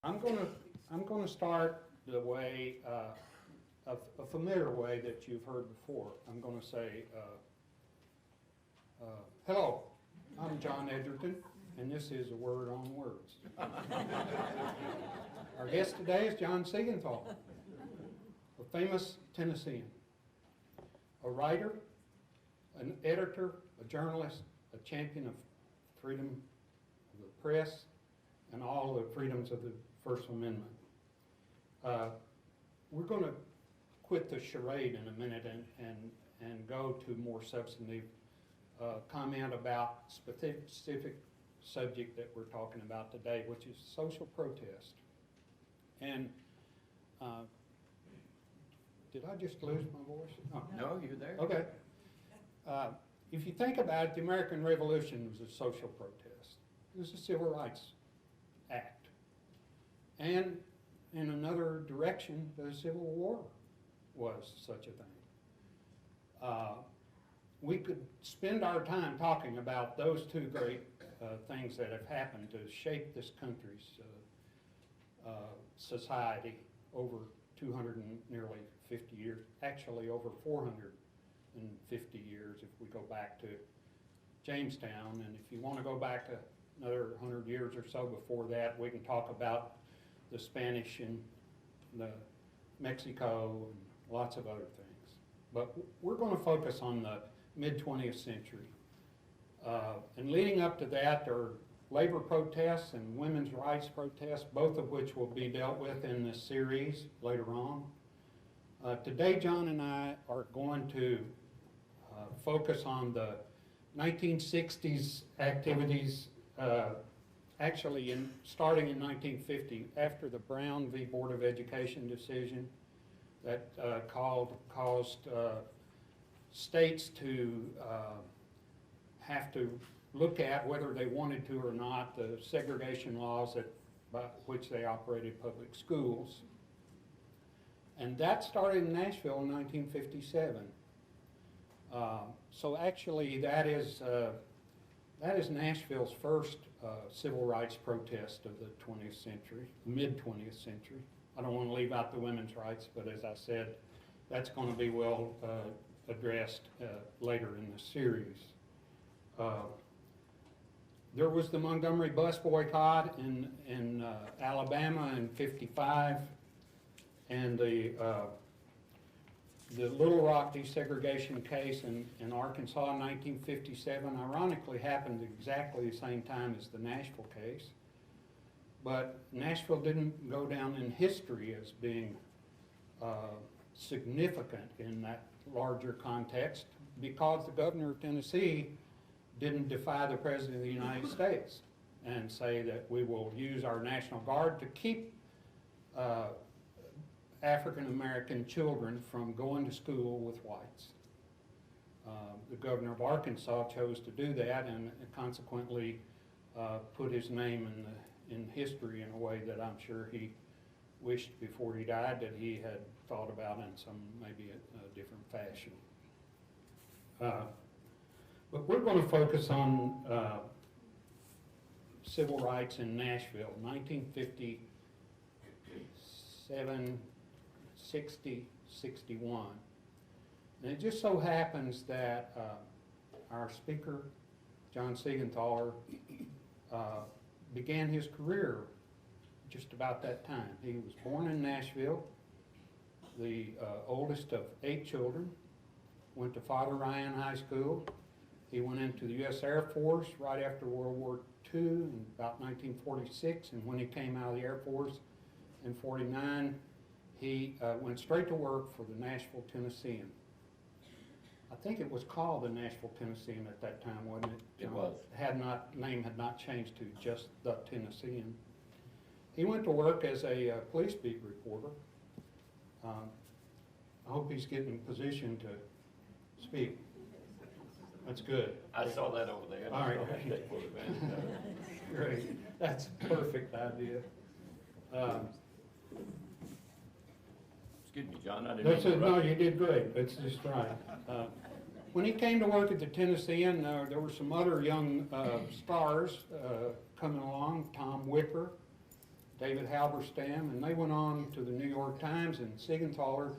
I'm going to start the way, a familiar way that you've heard before. I'm going to say, hello, I'm John Edgerton, and this is A Word on Words. Our guest today is John Siegenthaler, a famous Tennessean, a writer, an editor, a journalist, a champion of freedom of the press, and all the freedoms of the First Amendment. We're going to quit the charade in a minute and go to more substantive comment about specific subject that we're talking about today, which is social protest. And did I just lose my voice? Oh. No, you're there. Okay. If you think about it, the American Revolution was a social protest. It was a civil rights act. And in another direction, the Civil War was such a thing. We could spend our time talking about those two great things that have happened to shape this country's society over 200 and nearly 50 years, actually over 450 years if we go back to Jamestown. And if you want to go back another 100 years or so before that, we can talk about the Spanish and the Mexico and lots of other things. But we're going to focus on the mid-20th century. And leading up to that, there are labor protests and women's rights protests, both of which will be dealt with in this series later on. Today, John and I are going to focus on the 1960s activities, actually starting in 1950, after the Brown v. Board of Education decision that caused states to have to look at whether they wanted to or not the segregation laws by which they operated public schools. And that started in Nashville in 1957. So actually that is Nashville's first civil rights protest of the 20th century, mid-20th century. I don't want to leave out the women's rights, but as I said, that's going to be well addressed later in the series. There was the Montgomery bus boycott in Alabama in '55, and the Little Rock desegregation case in Arkansas in 1957 ironically happened exactly the same time as the Nashville case. But Nashville didn't go down in history as being significant in that larger context because the governor of Tennessee didn't defy the President of the United States and say that we will use our National Guard to keep African American children from going to school with whites. The governor of Arkansas chose to do that and consequently put his name in history in a way that I'm sure he wished before he died that he had thought about in some maybe a different fashion. But we're going to focus on civil rights in Nashville, 1957, 60, 61. And it just so happens that our speaker, John Siegenthaler, began his career just about that time. He was born in Nashville, the oldest of 8 children, went to Father Ryan High School. He went into the U.S. Air Force right after World War II in about 1946, and when he came out of the Air Force in '49, he went straight to work for the Nashville Tennessean. I think it was called the Nashville Tennessean at that time, wasn't it? It was. Name had not changed to just the Tennessean. He went to work as a police beat reporter. I hope he's getting in position to speak. That's good. I saw that over there. All right. Great. That's a perfect idea. Excuse me, John. I didn't mean to No, you did great. That's just right. When he came to work at the Tennessean, there were some other young stars coming along. Tom Wicker, David Halberstam, and they went on to the New York Times, and Siegenthaler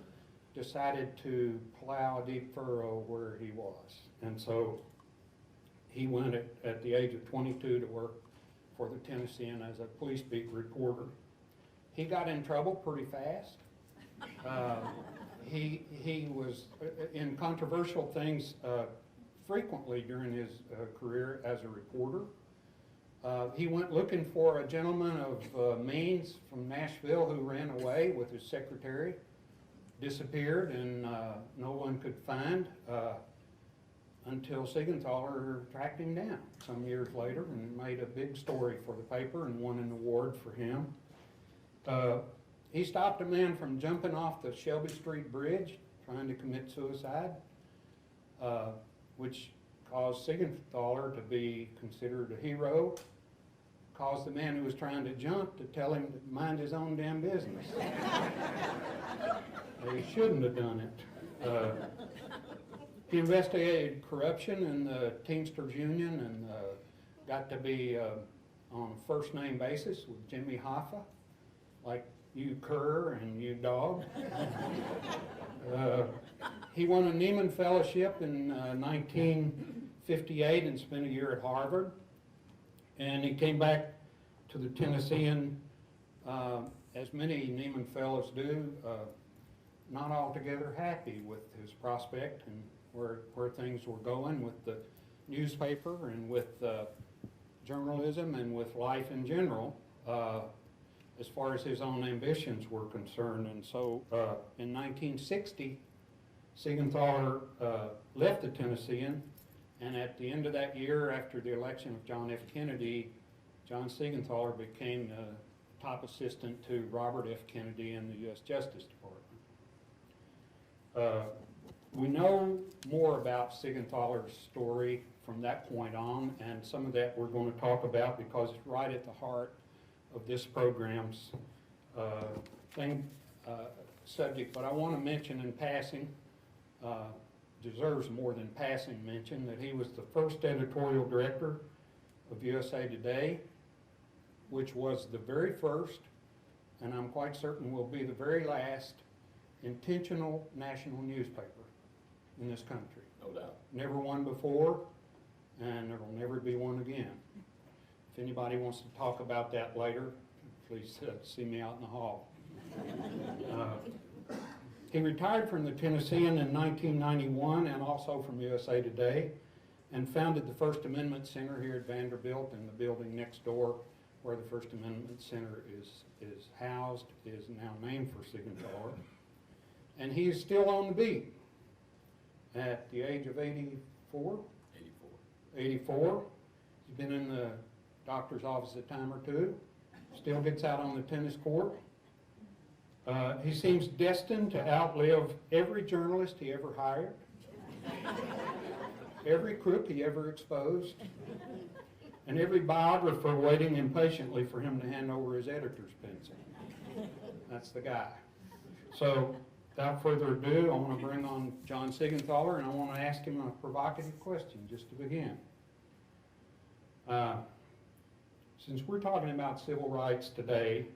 decided to plow a deep furrow where he was. And so he went at the age of 22 to work for the Tennessean as a police beat reporter. He got in trouble pretty fast. He was in controversial things frequently during his career as a reporter. He went looking for a gentleman of means from Nashville who ran away with his secretary, disappeared, and no one could find until Siegenthaler tracked him down some years later and made a big story for the paper and won an award for him. He stopped a man from jumping off the Shelby Street Bridge trying to commit suicide, which caused Siegenthaler to be considered a hero, caused the man who was trying to jump to tell him to mind his own damn business. He shouldn't have done it. He investigated corruption in the Teamsters Union and got to be on a first name basis with Jimmy Hoffa, like you cur and you dog. He won a Nieman Fellowship in 1958 and spent a year at Harvard. And he came back to the Tennessean, as many Nieman Fellows do, not altogether happy with his prospect and where things were going with the newspaper and with journalism and with life in general, as far as his own ambitions were concerned. And so in 1960, Siegenthaler left the Tennessean, and at the end of that year, after the election of John F. Kennedy, John Siegenthaler became the top assistant to Robert F. Kennedy in the U.S. Justice Department. We know more about Siegenthaler's story from that point on, and some of that we're going to talk about because it's right at the heart of this program's subject. But I want to mention in passing, deserves more than passing mention, that he was the first editorial director of USA Today, which was the very first, and I'm quite certain will be the very last, intentional national newspaper in this country. No doubt. Never one before, and there will never be one again. If anybody wants to talk about that later, please see me out in the hall. He retired from the Tennessean in 1991 and also from USA Today, and founded the First Amendment Center here at Vanderbilt, in the building next door where the First Amendment Center is housed, is now named for Siegenthaler. And he is still on the beat at the age of 84? 84. He's been in the doctor's office a time or two, still gets out on the tennis court. He seems destined to outlive every journalist he ever hired, every crook he ever exposed, and every biographer waiting impatiently for him to hand over his editor's pencil. That's the guy. So, without further ado, I want to bring on John Siegenthaler, and I want to ask him a provocative question just to begin. Since we're talking about civil rights today,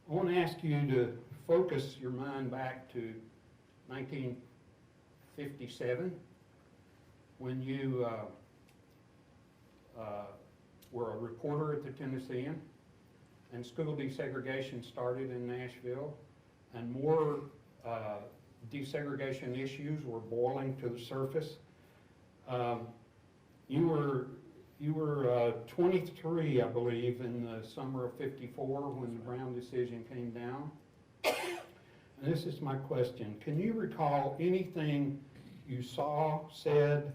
I want to ask you to focus your mind back to 1957, when you were a reporter at the Tennessean, and school desegregation started in Nashville, and more desegregation issues were boiling to the surface. You were 23, I believe, in the summer of '54 when the Brown decision came down. And this is my question. Can you recall anything you saw, said,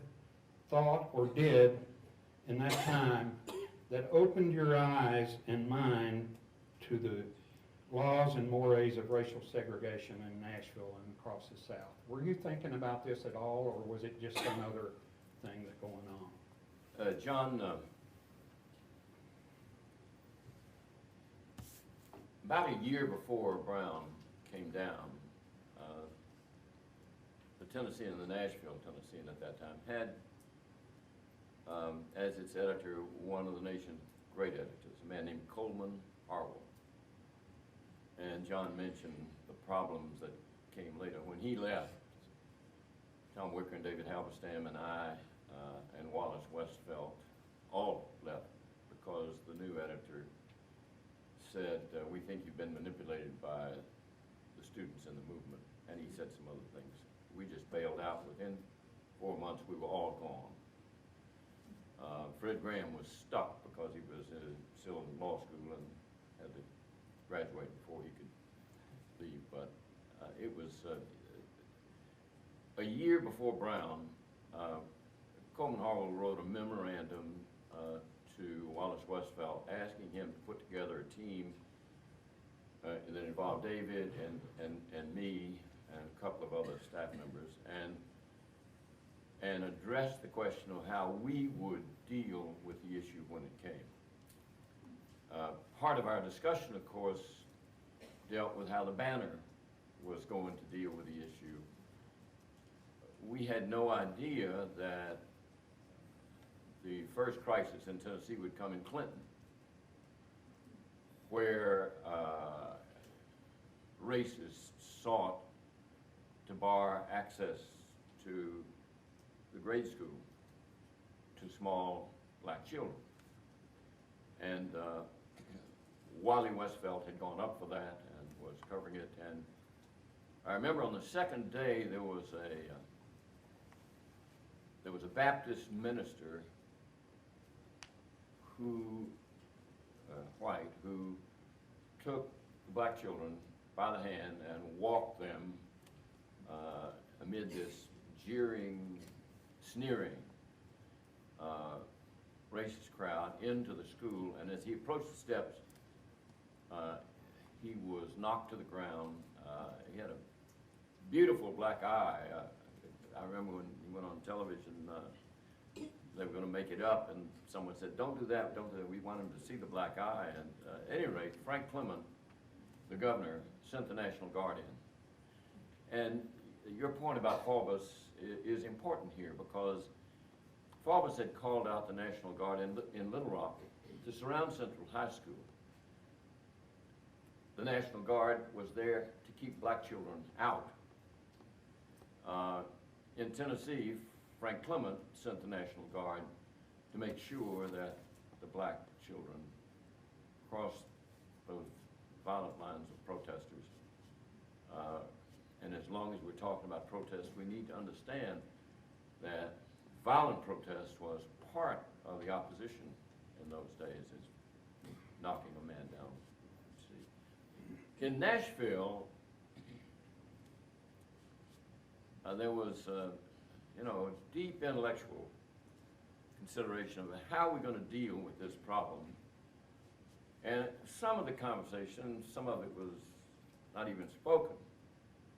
thought, or did in that time that opened your eyes and mind to the laws and mores of racial segregation in Nashville and across the South? Were you thinking about this at all, or was it just another thing that's going on? John, about a year before Brown came down, the Tennessean and the Nashville Tennessean at that time had, as its editor, one of the nation's great editors, a man named Coleman Harwell. and John mentioned the problems that came later. When he left, Tom Wicker and David Halberstam and I and Wallace Westfeld all left because the new editor said, we think you've been manipulated by the students in the movement, and he said some other things. We just bailed out. Within 4 months, we were all gone. Fred Graham was stuck because he was still in law school and had to graduate before he could leave. But it was a year before Brown. Coleman Harwell wrote a memorandum to Wallace Westfeld asking him to put together a team that involved David and me and a couple of other staff members and address the question of how we would deal with the issue when it came. Part of our discussion, of course, dealt with how the banner was going to deal with the issue. We had no idea that the first crisis in Tennessee would come in Clinton, where racists sought to bar access to the grade school to small black children. And Wally Westfeld had gone up for that and was covering it. And I remember on the second day there was a Baptist minister who, white, who took the black children by the hand and walked them amid this jeering, sneering, racist crowd into the school. And as he approached the steps, he was knocked to the ground. He had a beautiful black eye. I remember when he went on television, they were going to make it up, and someone said, don't do that, don't do that. We want him to see the black eye. And at any rate, Frank Clement, the governor, sent the National Guard in. And your point about Faubus is important here, because Faubus had called out the National Guard in Little Rock to surround Central High School. The National Guard was there to keep black children out. In Tennessee, Frank Clement sent the National Guard to make sure that the black children crossed those violent lines of protesters. And as long as we're talking about protests, we need to understand that violent protest was part of the opposition in those days, is knocking a man down. In Nashville, there was a deep intellectual consideration of how we're going to deal with this problem. And some of the conversation, some of it was not even spoken,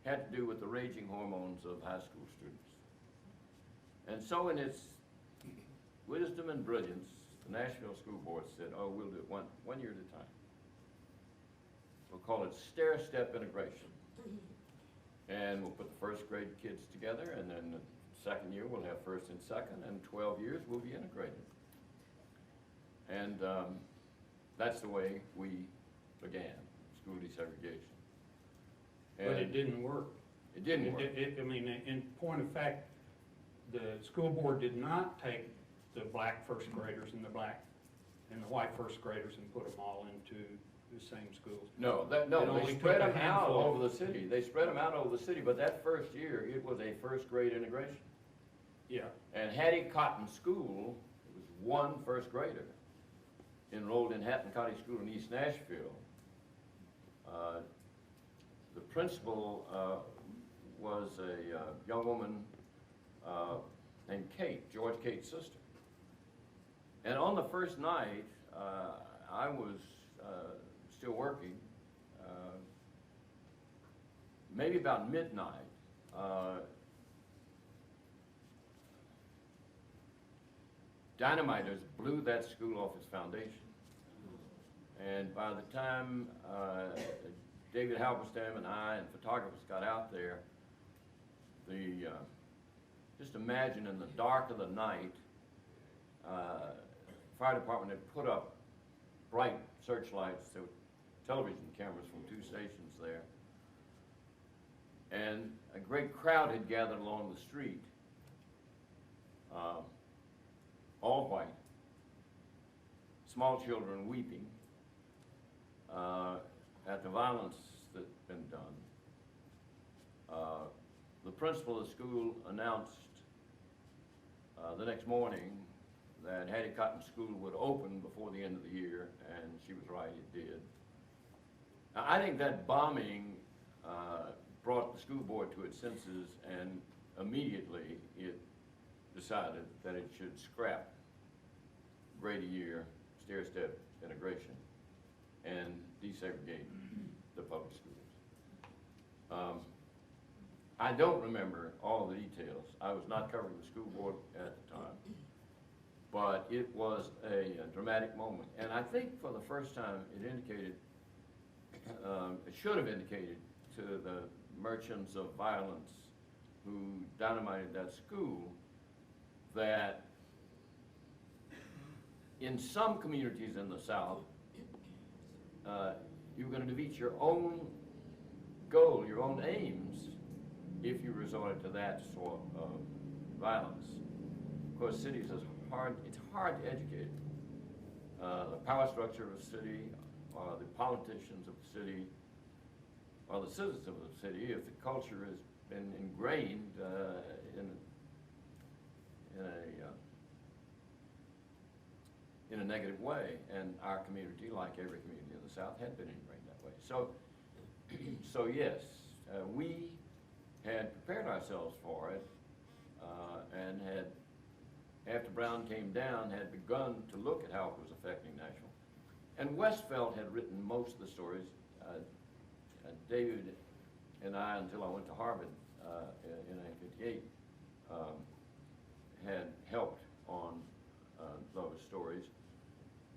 had to do with the raging hormones of high school students. And so in its wisdom and brilliance, the Nashville School Board said, oh, we'll do it one year at a time. We'll call it stair-step integration. And we'll put the first grade kids together, and then the second year we'll have first and second, and 12 years we'll be integrated. And that's the way we began school desegregation. And but it didn't work. It didn't work. I mean, in point of fact, the school board did not take the black first graders and the white first graders and put them all into the same schools. No, they spread them out over the city. They spread them out over the city, but that first year, it was a first grade integration. Yeah. And Hattie Cotton School, it was one first grader enrolled in Hatton Cottage School in East Nashville. The principal was a young woman named Kate, George Cate's sister. And on the first night, I was still working. Maybe about midnight, dynamiters blew that school off its foundation. And by the time David Halberstam and I and photographers got out there, just imagine in the dark of the night, fire department had put up bright searchlights that television cameras from 2 stations there. And a great crowd had gathered along the street, all white, small children weeping at the violence that's been done. The principal of the school announced the next morning that Hattie Cotton School would open before the end of the year, and she was right, it did. Now, I think that bombing brought the school board to its senses, and immediately it decided that it should scrap grade a year, stair-step integration, and desegregate the public schools. I don't remember all the details. I was not covering the school board at the time, but it was a dramatic moment. And I think for the first time it indicated, it should have indicated to the merchants of violence who dynamited that school that in some communities in the South, you were going to defeat your own goal, your own aims, if you resorted to that sort of violence. Of course, cities is hard, it's hard to educate. The power structure of a city, or the politicians of the city, or the citizens of the city, if the culture has been ingrained in a negative way, and our community, like every community in the South, had been ingrained that way. So yes, we had prepared ourselves for it, and had, after Brown came down, had begun to look at how it was affecting Nashville. And Westfeld had written most of the stories. David and I, until I went to Harvard in 1958, had helped on those stories.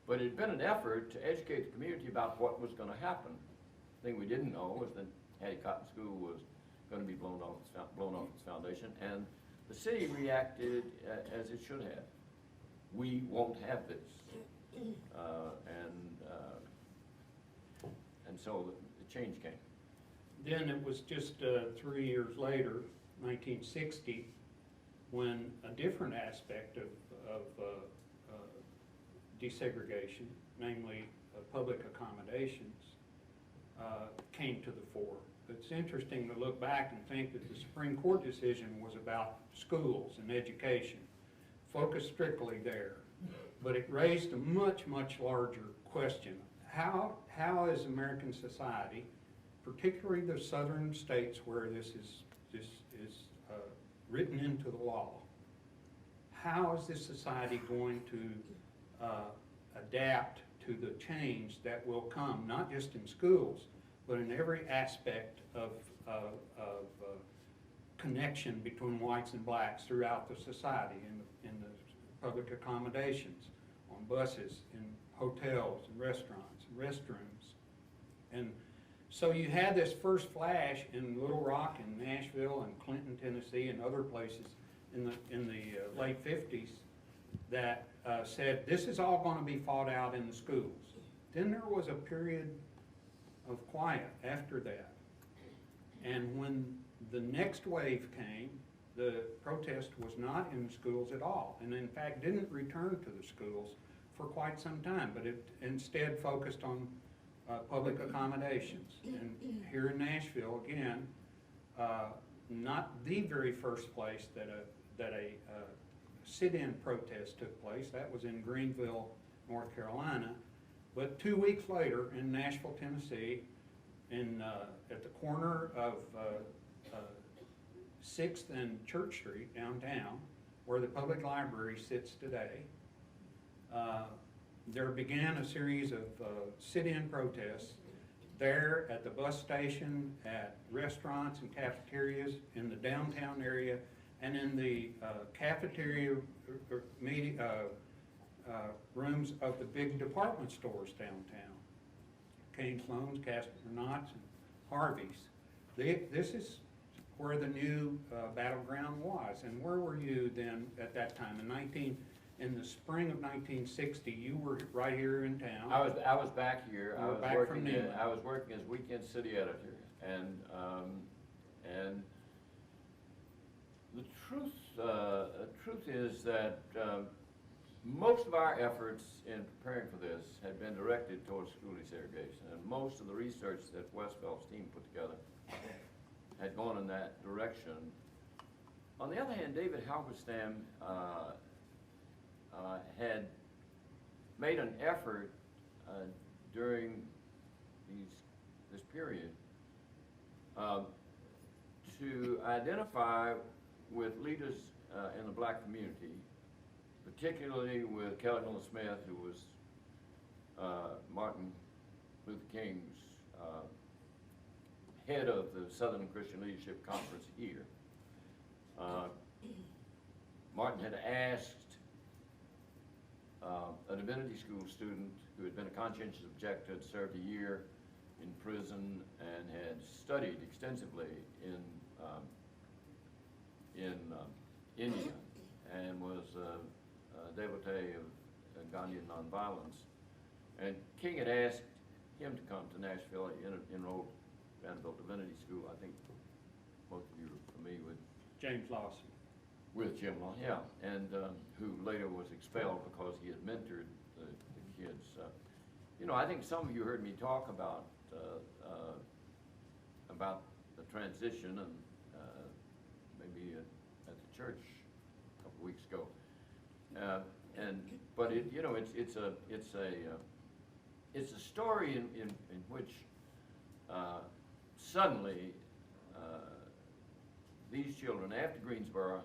But it had been an effort to educate the community about what was going to happen. The thing we didn't know was that Hattie Cotton School was going to be blown off its foundation, and the city reacted as it should have. We won't have this, and so the change came. Then it was just 3 years later, 1960, when a different aspect of desegregation, namely public accommodations, came to the fore. It's interesting to look back and think that the Supreme Court decision was about schools and education, focused strictly there, but it raised a much, much larger question. How is American society, particularly the southern states where this is written into the law, how is this society going to adapt to the change that will come, not just in schools, but in every aspect of connection between whites and blacks throughout the society, in the public accommodations, on buses, in hotels and restaurants and restrooms. And so you had this first flash in Little Rock and Nashville and Clinton, Tennessee, and other places in the late 50s that said this is all going to be fought out in the schools. Then there was a period of quiet after that. And when the next wave came, the protest was not in the schools at all, and in fact didn't return to the schools for quite some time, but it instead focused on public accommodations. And here in Nashville, again, not the very first place that a sit-in protest took place. That was in Greenville, North Carolina. But 2 weeks later in Nashville, Tennessee, at the corner of 6th and Church Street downtown, where the public library sits today, there began a series of sit-in protests there, at the bus station, at restaurants and cafeterias in the downtown area, and in the cafeteria rooms of the big department stores downtown. Kane Sloan's, Casper Knott's, and Harvey's. This is where the new battleground was. And where were you then at that time? In in the spring of 1960, you were right here in town. I was back here. You were back from Newman. I was working as weekend city editor, and the truth is that most of our efforts in preparing for this had been directed towards school desegregation, and most of the research that Westfeld's team put together had gone in that direction. On the other hand, David Halberstam had made an effort during this period to identify with leaders in the black community, particularly with Kelly Miller Smith, who was Martin Luther King's head of the Southern Christian Leadership Conference here. Martin had asked a divinity school student who had been a conscientious objector, had served a year in prison, and had studied extensively in India, and was a devotee of Gandhian nonviolence. And King had asked him to come to Nashville. He enrolled Vanderbilt Divinity School. I think most of you are familiar with James Lawson. With Jim Law, yeah, and who later was expelled because he had mentored the kids. You know, I think some of you heard me talk about the transition, and maybe at the church a couple of weeks ago. But it, you know, it's a story in which suddenly these children, after Greensboro,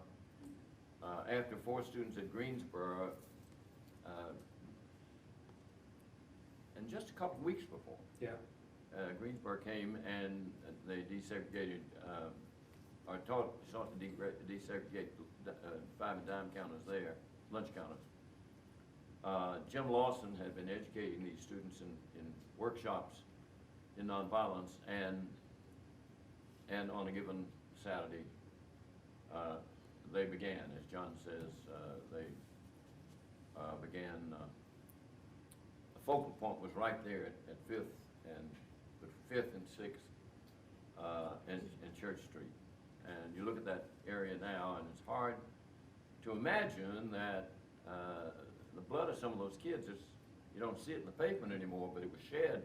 after 4 students at Greensboro, and just a couple of weeks before, Greensboro came and they desegregated, or sought to desegregate 5 and dime counters there, lunch counters. Jim Lawson had been educating these students in workshops in nonviolence, and on a given Saturday, they began, as John says, they began, the focal point was right there at 5th and 6th and Church Street. And you look at that area now, and it's hard to imagine that the blood of some of those kids, you don't see it in the pavement anymore, but it was shed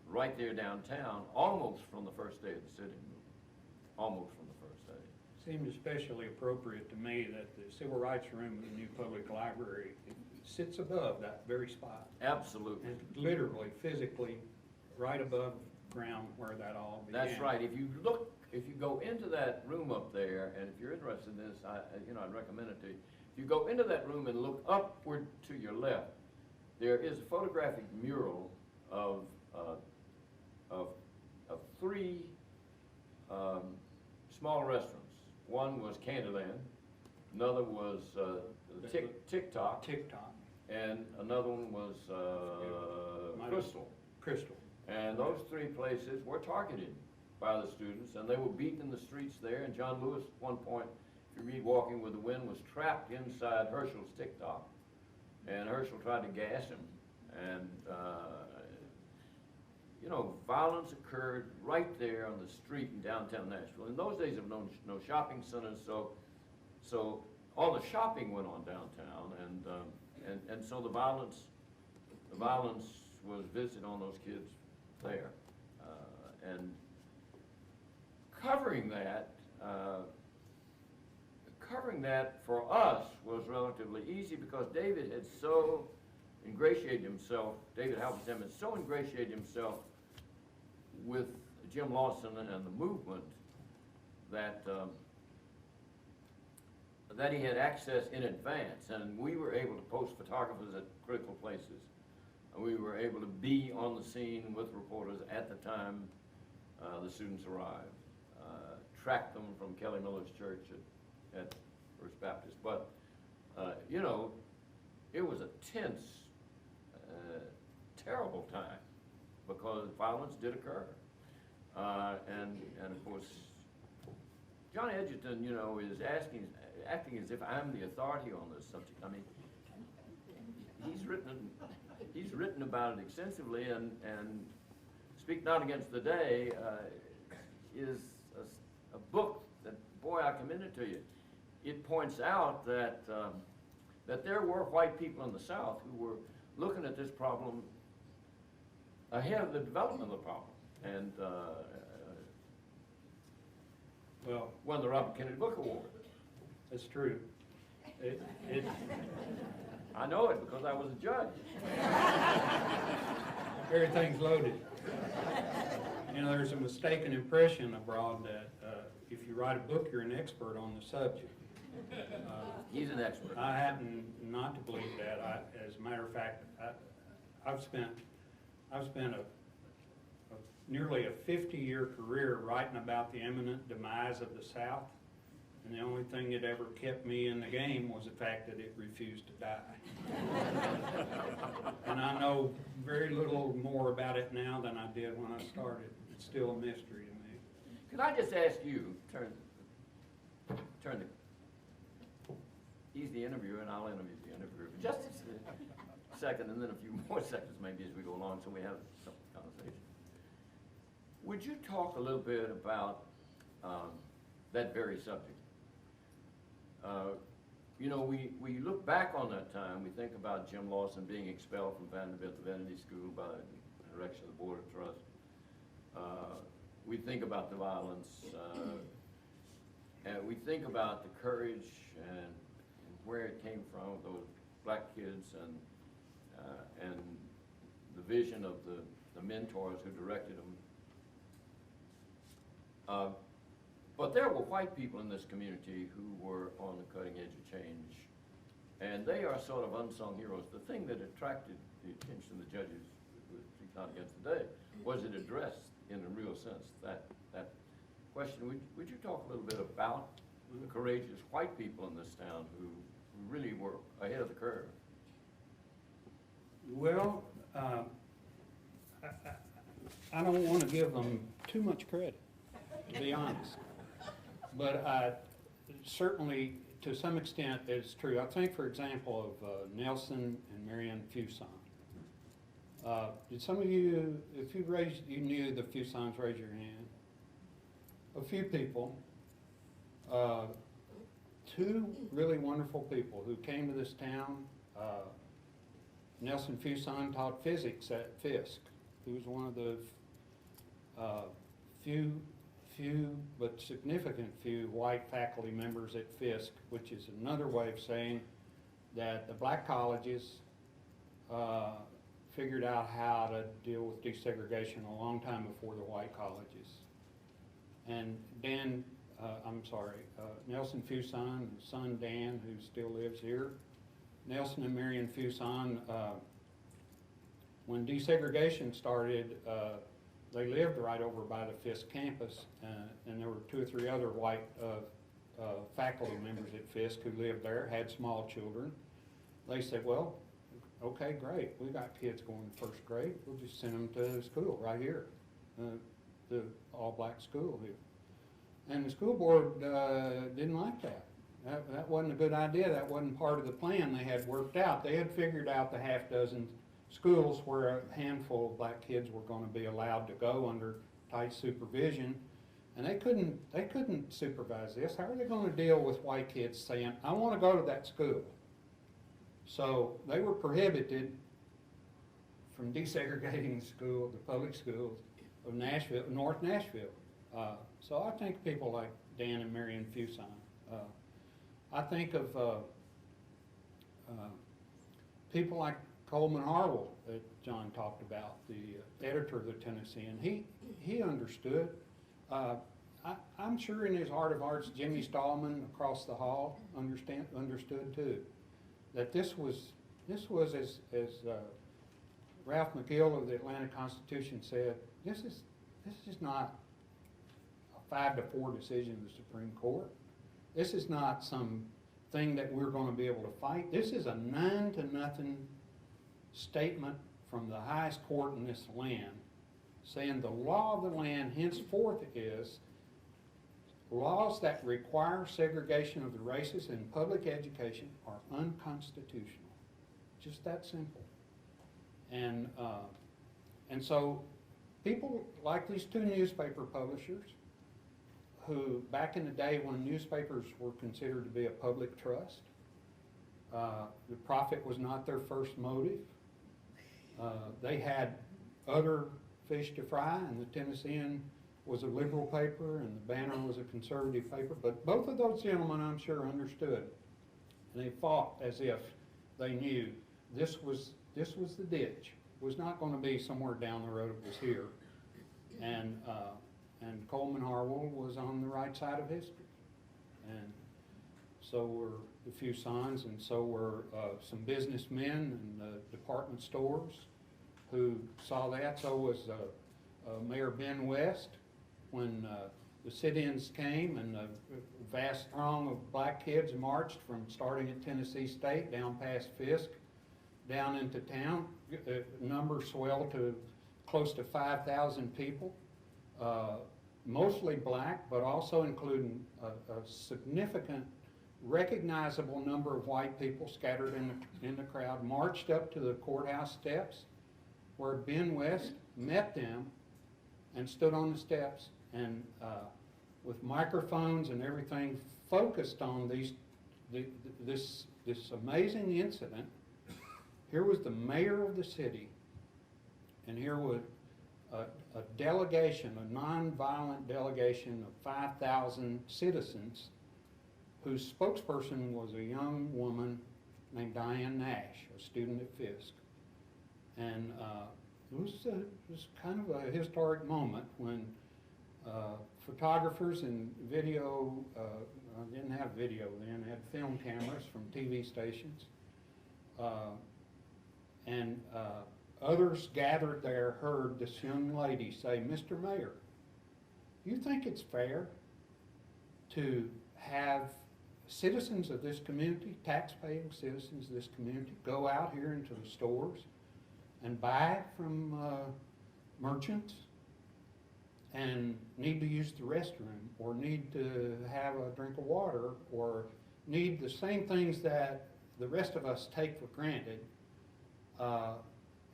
right there downtown, almost from the first day of the city movement, almost from the first day. Seemed especially appropriate to me that the Civil Rights Room of the new public library sits above that very spot. Absolutely. And literally, physically, right above ground where that all began. That's right. If you go into that room up there, and if you're interested in this, I'd recommend it to you. If you go into that room and look upward to your left, there is a photographic mural of 3 small restaurants. One was Candyland, another was TikTok, and another one was Crystal. And those 3 places were targeted by the students, and they were beaten in the streets there. And John Lewis, at one point, if you read Walking with the Wind, was trapped inside Herschel's TikTok, and Herschel tried to gas him. And you know, violence occurred right there on the street in downtown Nashville. In those days, there were no shopping centers, so all the shopping went on downtown, and so the violence was visited on those kids there, and covering that for us was relatively easy because David had so ingratiated himself, David Halberstam had so ingratiated himself with Jim Lawson and the movement that that he had access in advance, and we were able to post photographers at critical places. We were able to be on the scene with reporters at the time the students arrived, track them from Kelly Miller's church at First Baptist. But, you know, it was a tense, terrible time because violence did occur. And of course, John Edgerton, you know, is acting as if I'm the authority on this subject. I mean, he's written about it extensively, and Speak Not Against the Day is a book that, boy, I commend it to you. It points out that that there were white people in the South who were looking at this problem ahead of the development of the problem, and Well, won the Robert Kennedy Book Award. that's true. It, I know it because I was a judge. everything's loaded. You know, there's a mistaken impression abroad that if you write a book, you're an expert on the subject. He's an expert. I happen not to believe that. As a matter of fact, I've spent nearly a 50-year career writing about the imminent demise of the South, and the only thing that ever kept me in the game was the fact that it refused to die. And I know very little more about it now than I did when I started. It's still a mystery to me. Could I just ask you, he's the interviewer and I'll interview the interviewer for just a second, and then a few more seconds maybe as we go along, so we have some conversation. Would you talk a little bit about that very subject? You know, we look back on that time, we think about Jim Lawson being expelled from Vanderbilt Divinity School by the direction of the Board of Trust. We think about the violence, and we think about the courage and where it came from, those black kids, and the vision of the mentors who directed them. But there were white people in this community who were on the cutting edge of change, and they are sort of unsung heroes. The thing that attracted the attention of the judges with Speak Not Against the Day was it addressed in a real sense that question. Would you talk a little bit about the courageous white people in this town who really were ahead of the curve? Well, I don't want to give them too much credit, to be honest. But certainly, to some extent, it's true. I think, for example, of Nelson and Marion Fusan. Did some of you, if you knew the Fusans, raise your hand? A few people. Two really wonderful people who came to this town. Nelson Fusan taught physics at Fisk. He was one of the few but significant few white faculty members at Fisk, which is another way of saying that the black colleges figured out how to deal with desegregation a long time before the white colleges. And Nelson Fusan, his son Dan, who still lives here. Nelson and Marion Fusan, when desegregation started, they lived right over by the Fisk campus, and there were 2 or 3 other white faculty members at Fisk who lived there, had small children. They said, well, okay, great, we got kids going to 1st grade, we'll just send them to school right here, the all-black school here. And the school board didn't like that. That wasn't a good idea. That wasn't part of the plan they had worked out. They had figured out the half dozen schools where a handful of black kids were going to be allowed to go under tight supervision, and they couldn't supervise this. How are they going to deal with white kids saying, I want to go to that school? So they were prohibited from desegregating school, the public schools of Nashville, North Nashville. So I think people like Dan and Marion Fusan. I think of people like Coleman Harwell that John talked about, the editor of the Tennessean. He understood. I'm sure in his heart of hearts, Jimmy Stallman across the hall understood too. That this was as Ralph McGill of the Atlanta Constitution said, this is not a 5-4 decision of the Supreme Court. This is not some thing that we're going to be able to fight. This is a 9-0 statement from the highest court in this land saying the law of the land henceforth is laws that require segregation of the races in public education are unconstitutional. Just that simple. And so people like these two newspaper publishers who, back in the day when newspapers were considered to be a public trust, the profit was not their first motive. They had other fish to fry, and the Tennessean was a liberal paper and the Banner was a conservative paper, but both of those gentlemen, I'm sure, understood, and they fought as if they knew this was the ditch. It was not going to be somewhere down the road. It was here, and Coleman Harwell was on the right side of history, and so were the Fusans, and so were some businessmen and department stores who saw that. So was Mayor Ben West, when the sit-ins came and a vast throng of black kids marched from starting at Tennessee State down past Fisk, down into town. Numbers swelled to close to 5,000 people, mostly black, but also including a significant, recognizable number of white people scattered in the crowd, marched up to the courthouse steps where Ben West met them and stood on the steps and with microphones and everything focused on this amazing incident. Here was the mayor of the city, and here was a delegation, a nonviolent delegation of 5,000 citizens whose spokesperson was a young woman named Diane Nash, a student at Fisk. And it was kind of a historic moment when photographers and video, didn't have video then, had film cameras from TV stations, and others gathered there heard this young lady say, "Mr. Mayor, do you think it's fair to have citizens of this community, tax-paying citizens of this community, go out here into the stores and buy from merchants and need to use the restroom or need to have a drink of water or need the same things that the rest of us take for granted,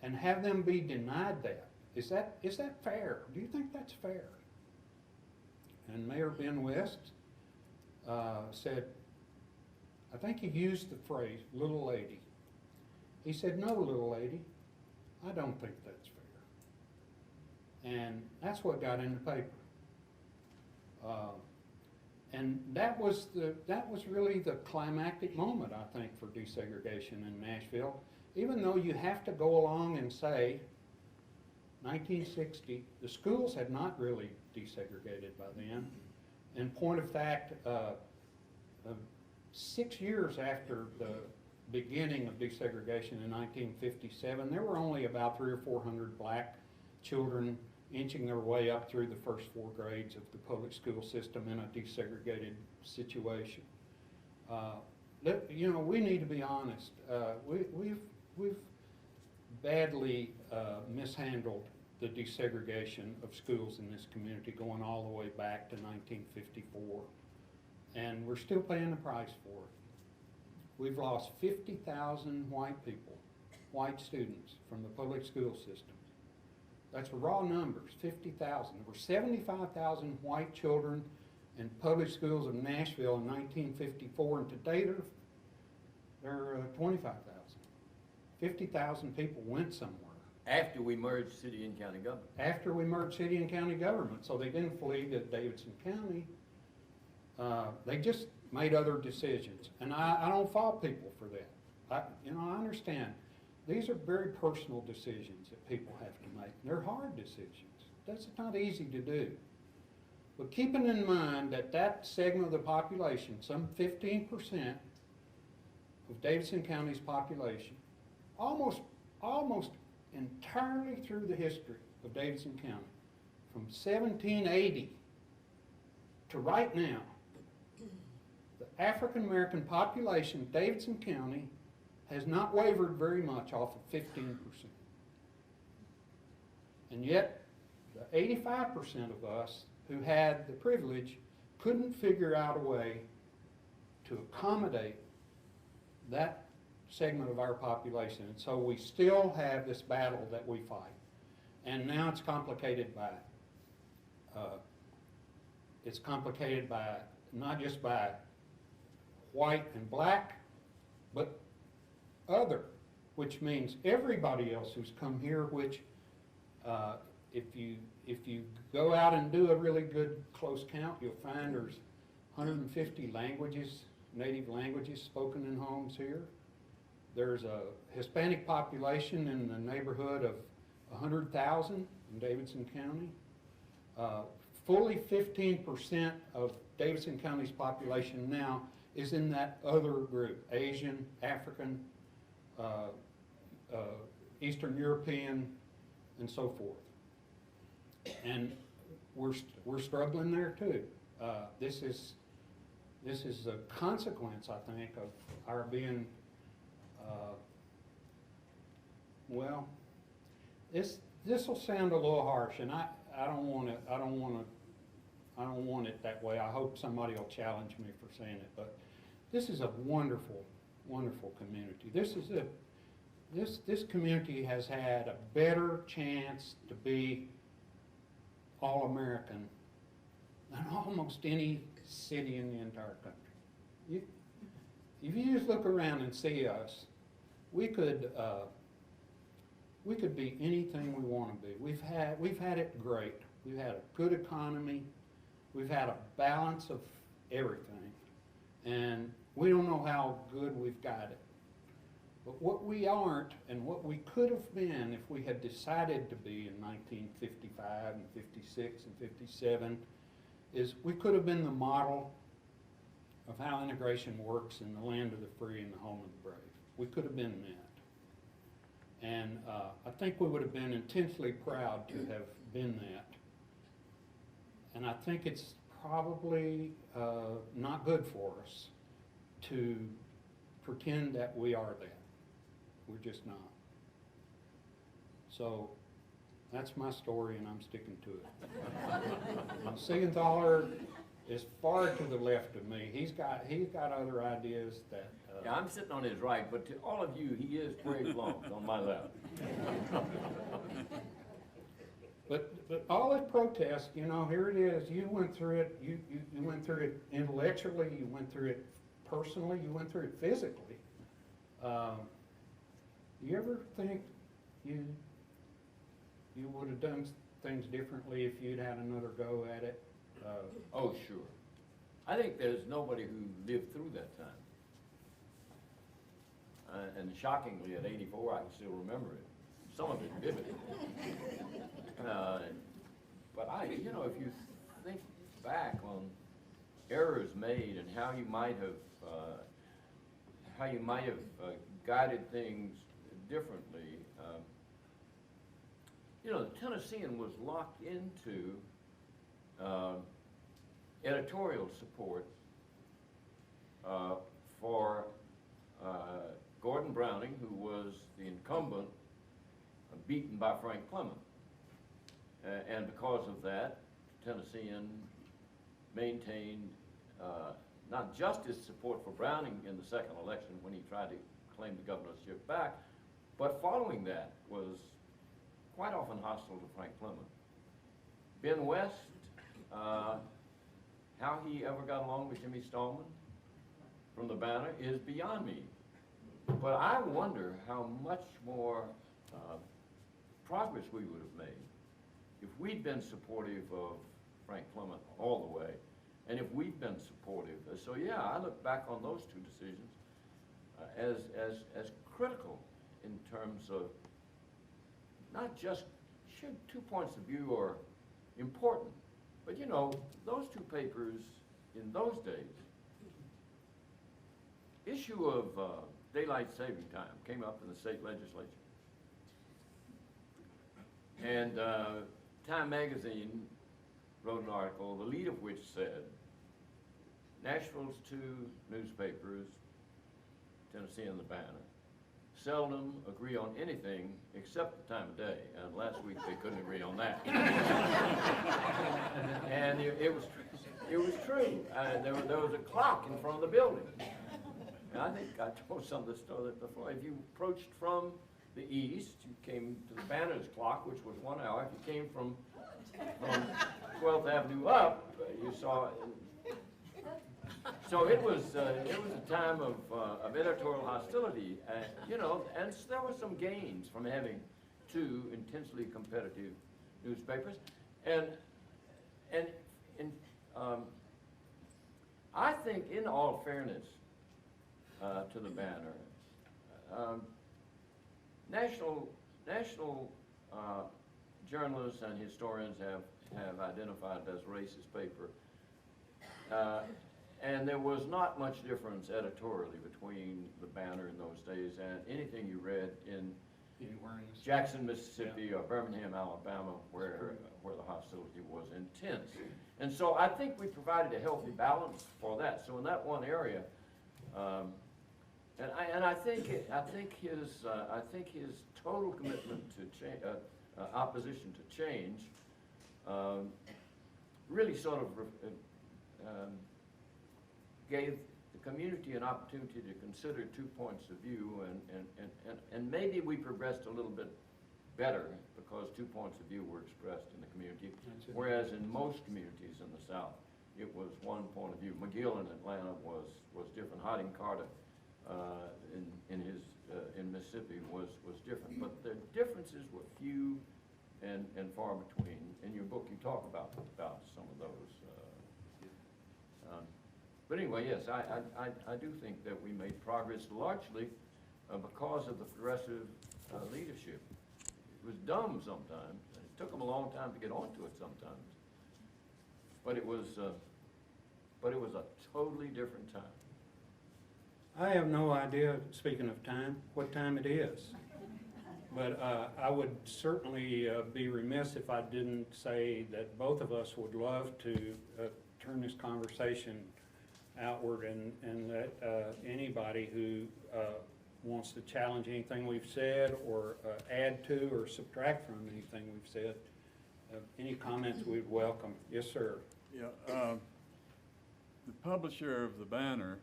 and have them be denied that? Is that fair? Do you think that's fair?" And Mayor Ben West said, I think he used the phrase, "little lady." He said, "No, little lady, I don't think that's fair." And that's what got in the paper. And that was really the climactic moment, I think, for desegregation in Nashville. Even though you have to go along and say, 1960, the schools had not really desegregated by then. In point of fact, 6 years after the beginning of desegregation in 1957, there were only about 300 or 400 black children inching their way up through the first 4 grades of the public school system in a desegregated situation. You know, we need to be honest. We've badly mishandled the desegregation of schools in this community going all the way back to 1954. And we're still paying the price for it. We've lost 50,000 white people, white students from the public school system. That's raw numbers, 50,000. There were 75,000 white children in public schools of Nashville in 1954, and today there are 25,000. 50,000 people went somewhere. After we merged city and county government. After we merged city and county government. So they didn't flee to Davidson County. They just made other decisions. And I don't fault people for that. I understand. These are very personal decisions that people have to make. They're hard decisions. That's not easy to do. But keeping in mind that segment of the population, some 15% of Davidson County's population, almost entirely through the history of Davidson County, from 1780 to right now, the African American population of Davidson County has not wavered very much off of 15%. And yet, the 85% of us who had the privilege couldn't figure out a way to accommodate that segment of our population. And so we still have this battle that we fight. And now it's complicated by not just by white and black, but other, which means everybody else who's come here, which if you go out and do a really good close count, you'll find there's 150 languages, native languages spoken in homes here. There's a Hispanic population in the neighborhood of 100,000 in Davidson County. Fully 15% of Davidson County's population now is in that other group, Asian, African, Eastern European, and so forth. And we're struggling there too. This is a consequence, I think, of our being, well, this will sound a little harsh, and I don't want it that way. I hope somebody will challenge me for saying it, but this is a wonderful, wonderful community. This community has had a better chance to be all-American than almost any city in the entire country. If you just look around and see us, we could be anything we want to be. We've had it great. We've had a good economy. We've had a balance of everything, and we don't know how good we've got it. But what we aren't, and what we could have been if we had decided to be in 1955 and 56 and 57, is we could have been the model of how integration works in the land of the free and the home of the brave. We could have been that. And I think we would have been intensely proud to have been that. And I think it's probably not good for us to pretend that we are that. We're just not. So that's my story, and I'm sticking to it. Siegenthaler is far to the left of me. He's got other ideas that. Yeah, I'm sitting on his right, but to all of you, he is Brave Long on my left. But all this protest, you know, here it is. You went through it. You went through it intellectually. You went through it personally. You went through it physically. You ever think you would have done things differently if you'd had another go at it? Oh, sure. I think there's nobody who lived through that time. And shockingly, at 84, I can still remember it. Some of it vividly. But you know, if you think back on errors made and how you might have guided things differently, you know, the Tennessean was locked into editorial support for Gordon Browning, who was the incumbent, beaten by Frank Clement. And because of that, Tennessean maintained not just his support for Browning in the second election when he tried to claim the governorship back, but following that was quite often hostile to Frank Clement. Ben West, how he ever got along with Jimmy Stallman from the Banner is beyond me. But I wonder how much more progress we would have made if we'd been supportive of Frank Clement all the way, and if we'd been supportive. So yeah, I look back on those two decisions as critical in terms of not just, sure, 2 points of view are important, but you know, those two papers in those days, issue of daylight saving time came up in the state legislature. And Time magazine wrote an article, the lead of which said, Nashville's two newspapers, Tennessee and the Banner, seldom agree on anything except the time of day. And last week they couldn't agree on that. And it was It was true. There was a clock in front of the building. And I think I told some of the story before. If you approached from the east, you came to the Banner's clock, which was 1 hour. If you came from 12th Avenue up, you saw it. So it was a time of editorial hostility, you know, and there were some gains from having two intensely competitive newspapers, and I think, in all fairness to the Banner, national journalists and historians have identified it as a racist paper. And there was not much difference editorially between the Banner in those days and anything you read in Jackson, Mississippi, or Birmingham, Alabama, where the hostility was intense. And so I think we provided a healthy balance for that. So in that one area, I think his total commitment to change, opposition to change, really sort of gave the community an opportunity to consider 2 points of view, and maybe we progressed a little bit better because 2 points of view were expressed in the community, whereas in most communities in the South, it was 1 point of view. McGill in Atlanta was different. Harding Carter in Mississippi was different, but the differences were few and far between. In your book, you talk about some of those. But anyway, yes, I do think that we made progress largely because of the progressive leadership. It was dumb sometimes. It took them a long time to get onto it sometimes. But it was a totally different time. I have no idea, speaking of time, what time it is. But I would certainly be remiss if I didn't say that both of us would love to turn this conversation outward and that anybody who wants to challenge anything we've said or add to or subtract from anything we've said, any comments we'd welcome. Yes, sir. Yeah, the publisher of the Banner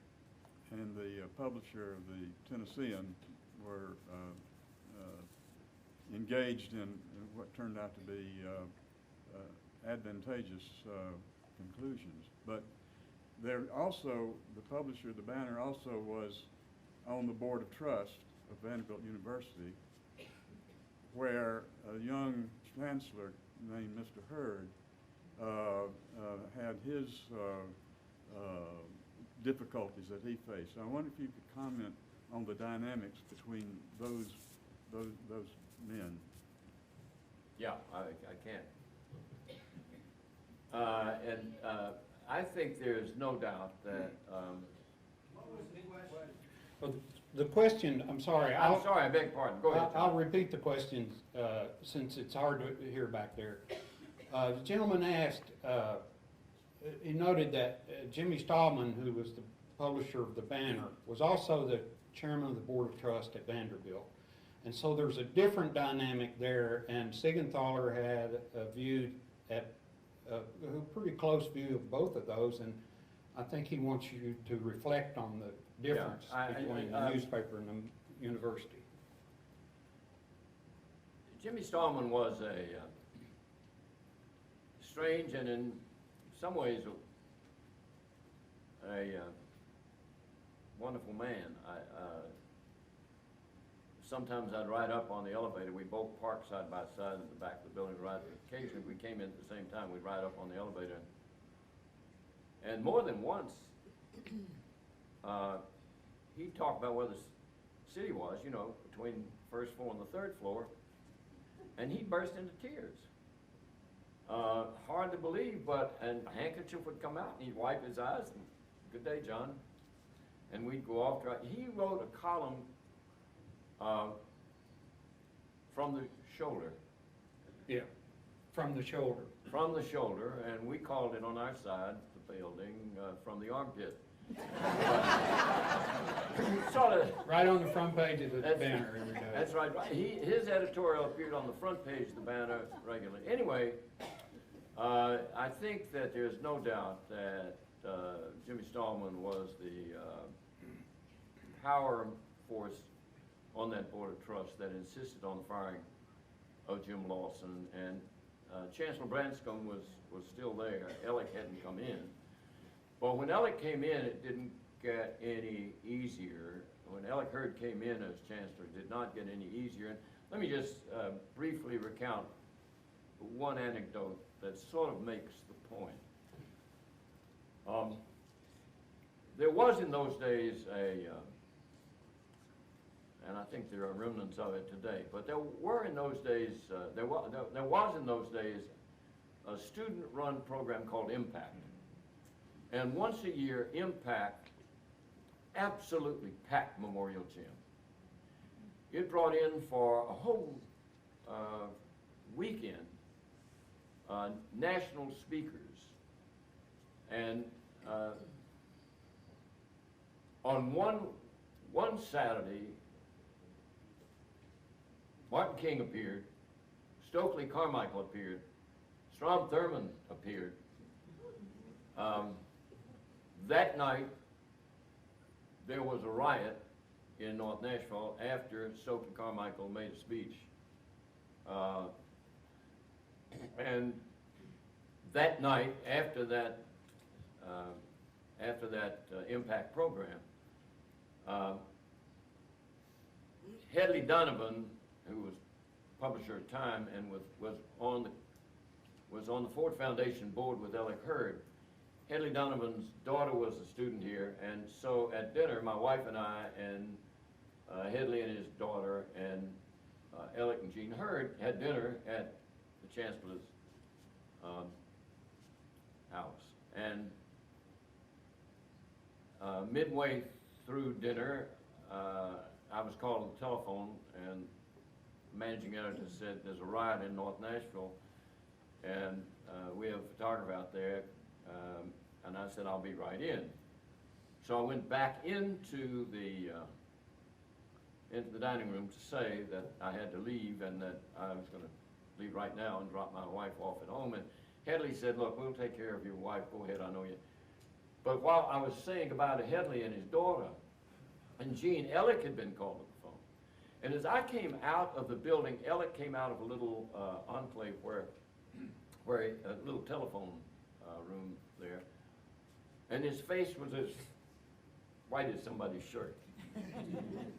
and the publisher of the Tennessean were engaged in what turned out to be advantageous conclusions. But there also, the publisher of the Banner also was on the board of trust of Vanderbilt University, where a young chancellor named Mr. Hurd had his difficulties that he faced. So I wonder if you could comment on the dynamics between those men. Yeah, I can. I think there's no doubt that. What was the question? Well, the question, I'm sorry. I'm sorry, I beg your pardon. Go ahead. I'll repeat the question since it's hard to hear back there. The gentleman asked, he noted that Jimmy Stallman, who was the publisher of the Banner, was also the chairman of the board of trust at Vanderbilt. And so there's a different dynamic there, and Siegenthaler had a view at a pretty close view of both of those, and I think he wants you to reflect on the difference between the newspaper and the university. Jimmy Stallman was a strange and in some ways a wonderful man. Sometimes I'd ride up on the elevator. We both parked side by side in the back of the building to ride. Occasionally, if we came in at the same time, we'd ride up on the elevator. And more than once, he talked about where the city was, you know, between the first floor and the third floor, and he burst into tears. Hard to believe, and a handkerchief would come out, and he'd wipe his eyes, and good day, John. And we'd go off. He wrote a column from the shoulder. Yeah, from the shoulder. From the shoulder, and we called it on our side, the building, from the armpit. Sort of right on the front page of the Banner every day. That's right. His editorial appeared on the front page of the Banner regularly. Anyway, I think that there's no doubt that Jimmy Stallman was the power force on that board of trust that insisted on the firing of Jim Lawson, and Chancellor Branscombe was still there. Ellick hadn't come in. But when Ellick came in, it didn't get any easier. When Ellick Hurd came in as chancellor, it did not get any easier. And let me just briefly recount one anecdote that sort of makes the point. There was in those days and I think there are remnants of it today, but there were in those days, there was in those days a student-run program called Impact. And once a year, Impact absolutely packed Memorial Gym. It brought in for a whole weekend national speakers. And on one Saturday, Martin King appeared, Stokely Carmichael appeared, Strom Thurmond appeared. That night, there was a riot in North Nashville after Stokely Carmichael made a speech. And that night, after that Impact program, Hedley Donovan, who was publisher at the time and was on the Ford Foundation board with Ellick Hurd. Hedley Donovan's daughter was a student here, and so at dinner, my wife and I and Hedley and his daughter and Ellick and Jean Hurd had dinner at the Chancellor's house. And midway through dinner, I was called on the telephone, and the managing editor said, there's a riot in North Nashville, and we have a photographer out there, and I said, I'll be right in. So I went back into the dining room to say that I had to leave and that I was going to leave right now and drop my wife off at home. And Hedley said, look, we'll take care of your wife, go ahead, I know you. But while I was saying goodbye to Hedley and his daughter, and Jean, Ellick had been called on the phone. And as I came out of the building, Ellick came out of a little enclave where a little telephone room there, and his face was as white as somebody's shirt.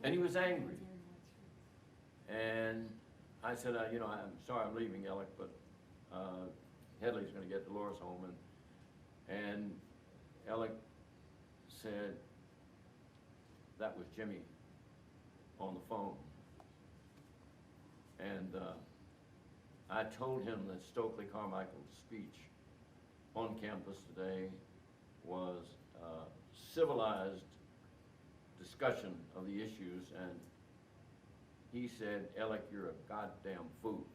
And he was angry. And I said, you know, I'm sorry I'm leaving, Ellick, but Hedley's going to get Dolores home. And Ellick said, that was Jimmy on the phone. And I told him that Stokely Carmichael's speech on campus today was civilized discussion of the issues, and he said, Ellick, you're a goddamn fool.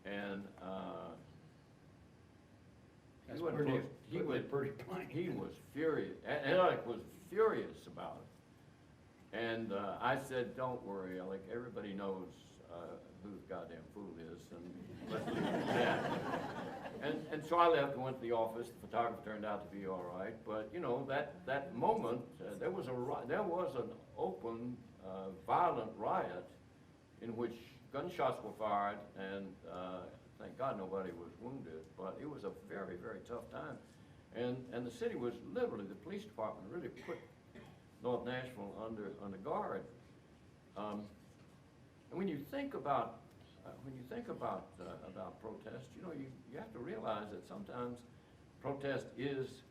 And That's he was pretty plain. He was furious. Ellick was furious about it. And I said, don't worry, Ellick, everybody knows who the goddamn fool is, and let's leave it at that. And so I left and went to the office. The photographer turned out to be all right, but you know, that moment, there was an open, violent riot in which gunshots were fired, and thank God nobody was wounded, but it was a very, very tough time. And the city was literally, the police department really put North Nashville under guard. And when you think about protest, you know, you have to realize that sometimes protest is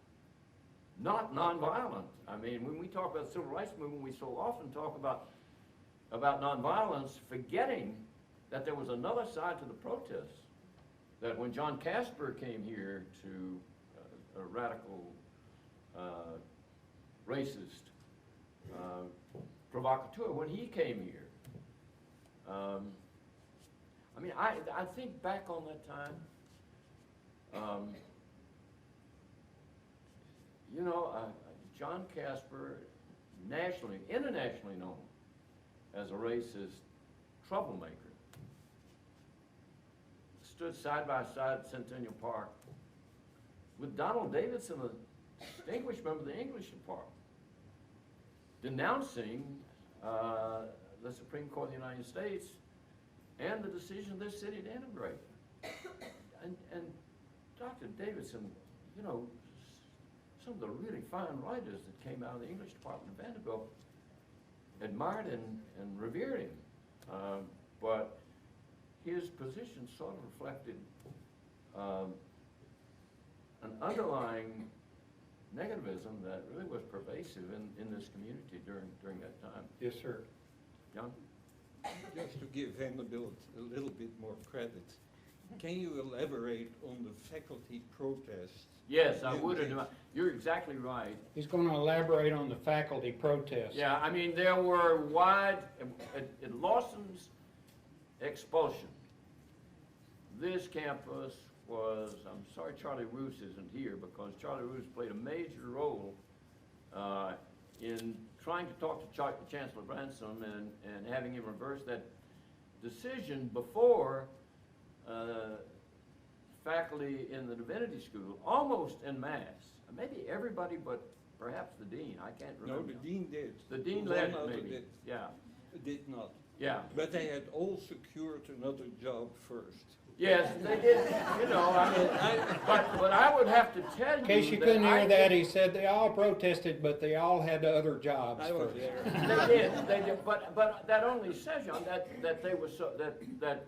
not nonviolent. I mean, when we talk about the civil rights movement, we so often talk about nonviolence, forgetting that there was another side to the protests. That when John Casper came here to a radical, racist, provocateur, when he came here, I mean, I think back on that time, you know, John Casper, internationally known as a racist troublemaker, stood side by side at Centennial Park with Donald Davidson, a distinguished member of the English department, denouncing the Supreme Court of the United States and the decision of this city to integrate. And Dr. Davidson, you know, some of the really fine writers that came out of the English department of Vanderbilt admired and revered him. But his position sort of reflected an underlying negativism that really was pervasive in this community during that time. Yes, sir. John? Just to give Vanderbilt a little bit more credit, can you elaborate on the faculty protests? Yes, I would. You're exactly right. He's going to elaborate on the faculty protest. Yeah, I mean, there were at Lawson's expulsion, this campus was, I'm sorry Charlie Roos isn't here, because Charlie Roos played a major role in trying to talk to Chancellor Bransom and having him reverse that decision before faculty in the divinity school, almost en masse, maybe everybody but perhaps the dean, I can't remember. No, the dean did. The dean One led it, other maybe. did. Yeah. Did not. Yeah. But they had all secured another job first. Yes, they did. You know, I mean, but I would have to tell you. In case you couldn't hear that, he said they all protested, but they all had other jobs I was first. there. They did. But that only says, John, that they were so that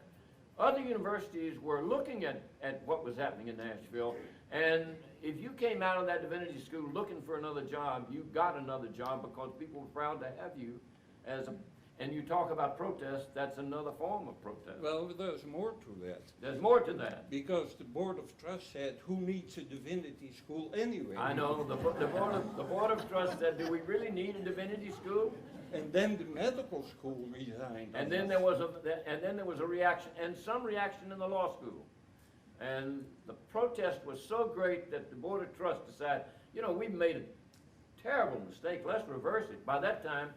other universities were looking at what was happening in Nashville, and if you came out of that divinity school looking for another job, you got another job because people were proud to have you as a. And you talk about protest, that's another form of protest. Well, there's more to that. There's more to that. Because the Board of Trust said, who needs a divinity school anyway? I know, the board of Trust said, do we really need a divinity school? And then the medical school resigned. And then there was a reaction, and some reaction in the law school. And the protest was so great that the Board of Trust decided, you know, we've made a terrible mistake, let's reverse it. By that time,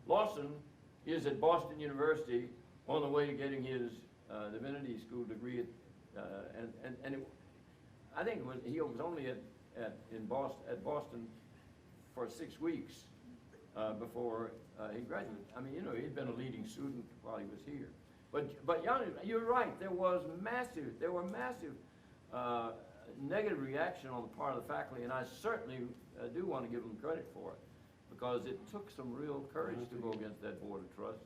Lawson is at Boston University on the way to getting his divinity school degree, I think he was only at Boston for 6 weeks before he graduated. I mean, you know, he'd been a leading student while he was here. But Jan, you're right. There were massive negative reaction on the part of the faculty, and I certainly do want to give them credit for it, because it took some real courage to go against that Board of Trust.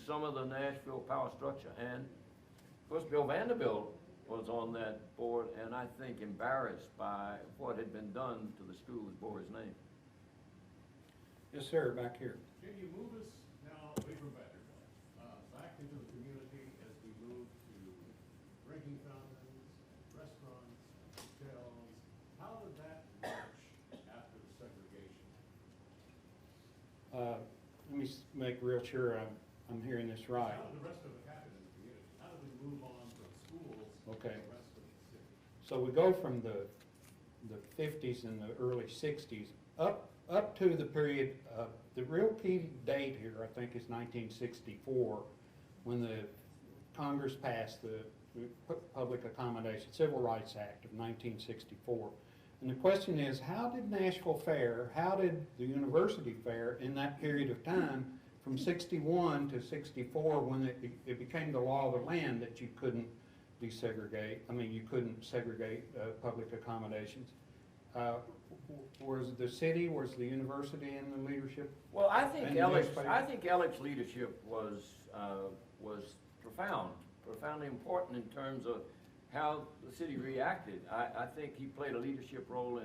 Some of the Nashville power structure, and of course Bill Vanderbilt was on that board, and I think embarrassed by what had been done to the school that bore his name. Yes, sir, back here. Can you move us now away from Vanderbilt, back into the community as we move to drinking fountains, restaurants, hotels? How did that march after the segregation? Let me make real sure I'm hearing this right. How did the rest of it happen in the community? How did we move on from schools to Okay. the rest of the city? So we go from the 50s and the early 60s up to the period, the real key date here, I think, is 1964, when the Congress passed the Public Accommodation Civil Rights Act of 1964. And the question is, how did Nashville fare, how did the university fare in that period of time from 61 to 64, when it became the law of the land that you couldn't desegregate, I mean, you couldn't segregate public accommodations? Was the city, was the university in the leadership? Well, I think And Alec's leadership was profoundly important in terms of how the city reacted. I think he played a leadership role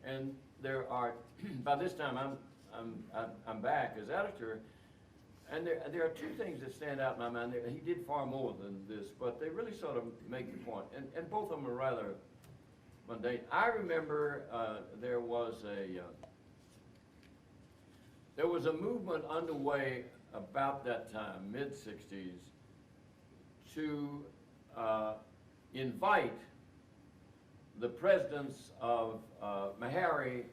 and there are, by this time I'm back as editor, and there are two things that stand out in my mind. He did far more than this, but they really sort of make the point, and both of them are rather mundane. I remember there was a movement underway about that time, mid-60s, to invite the presidents of Meharry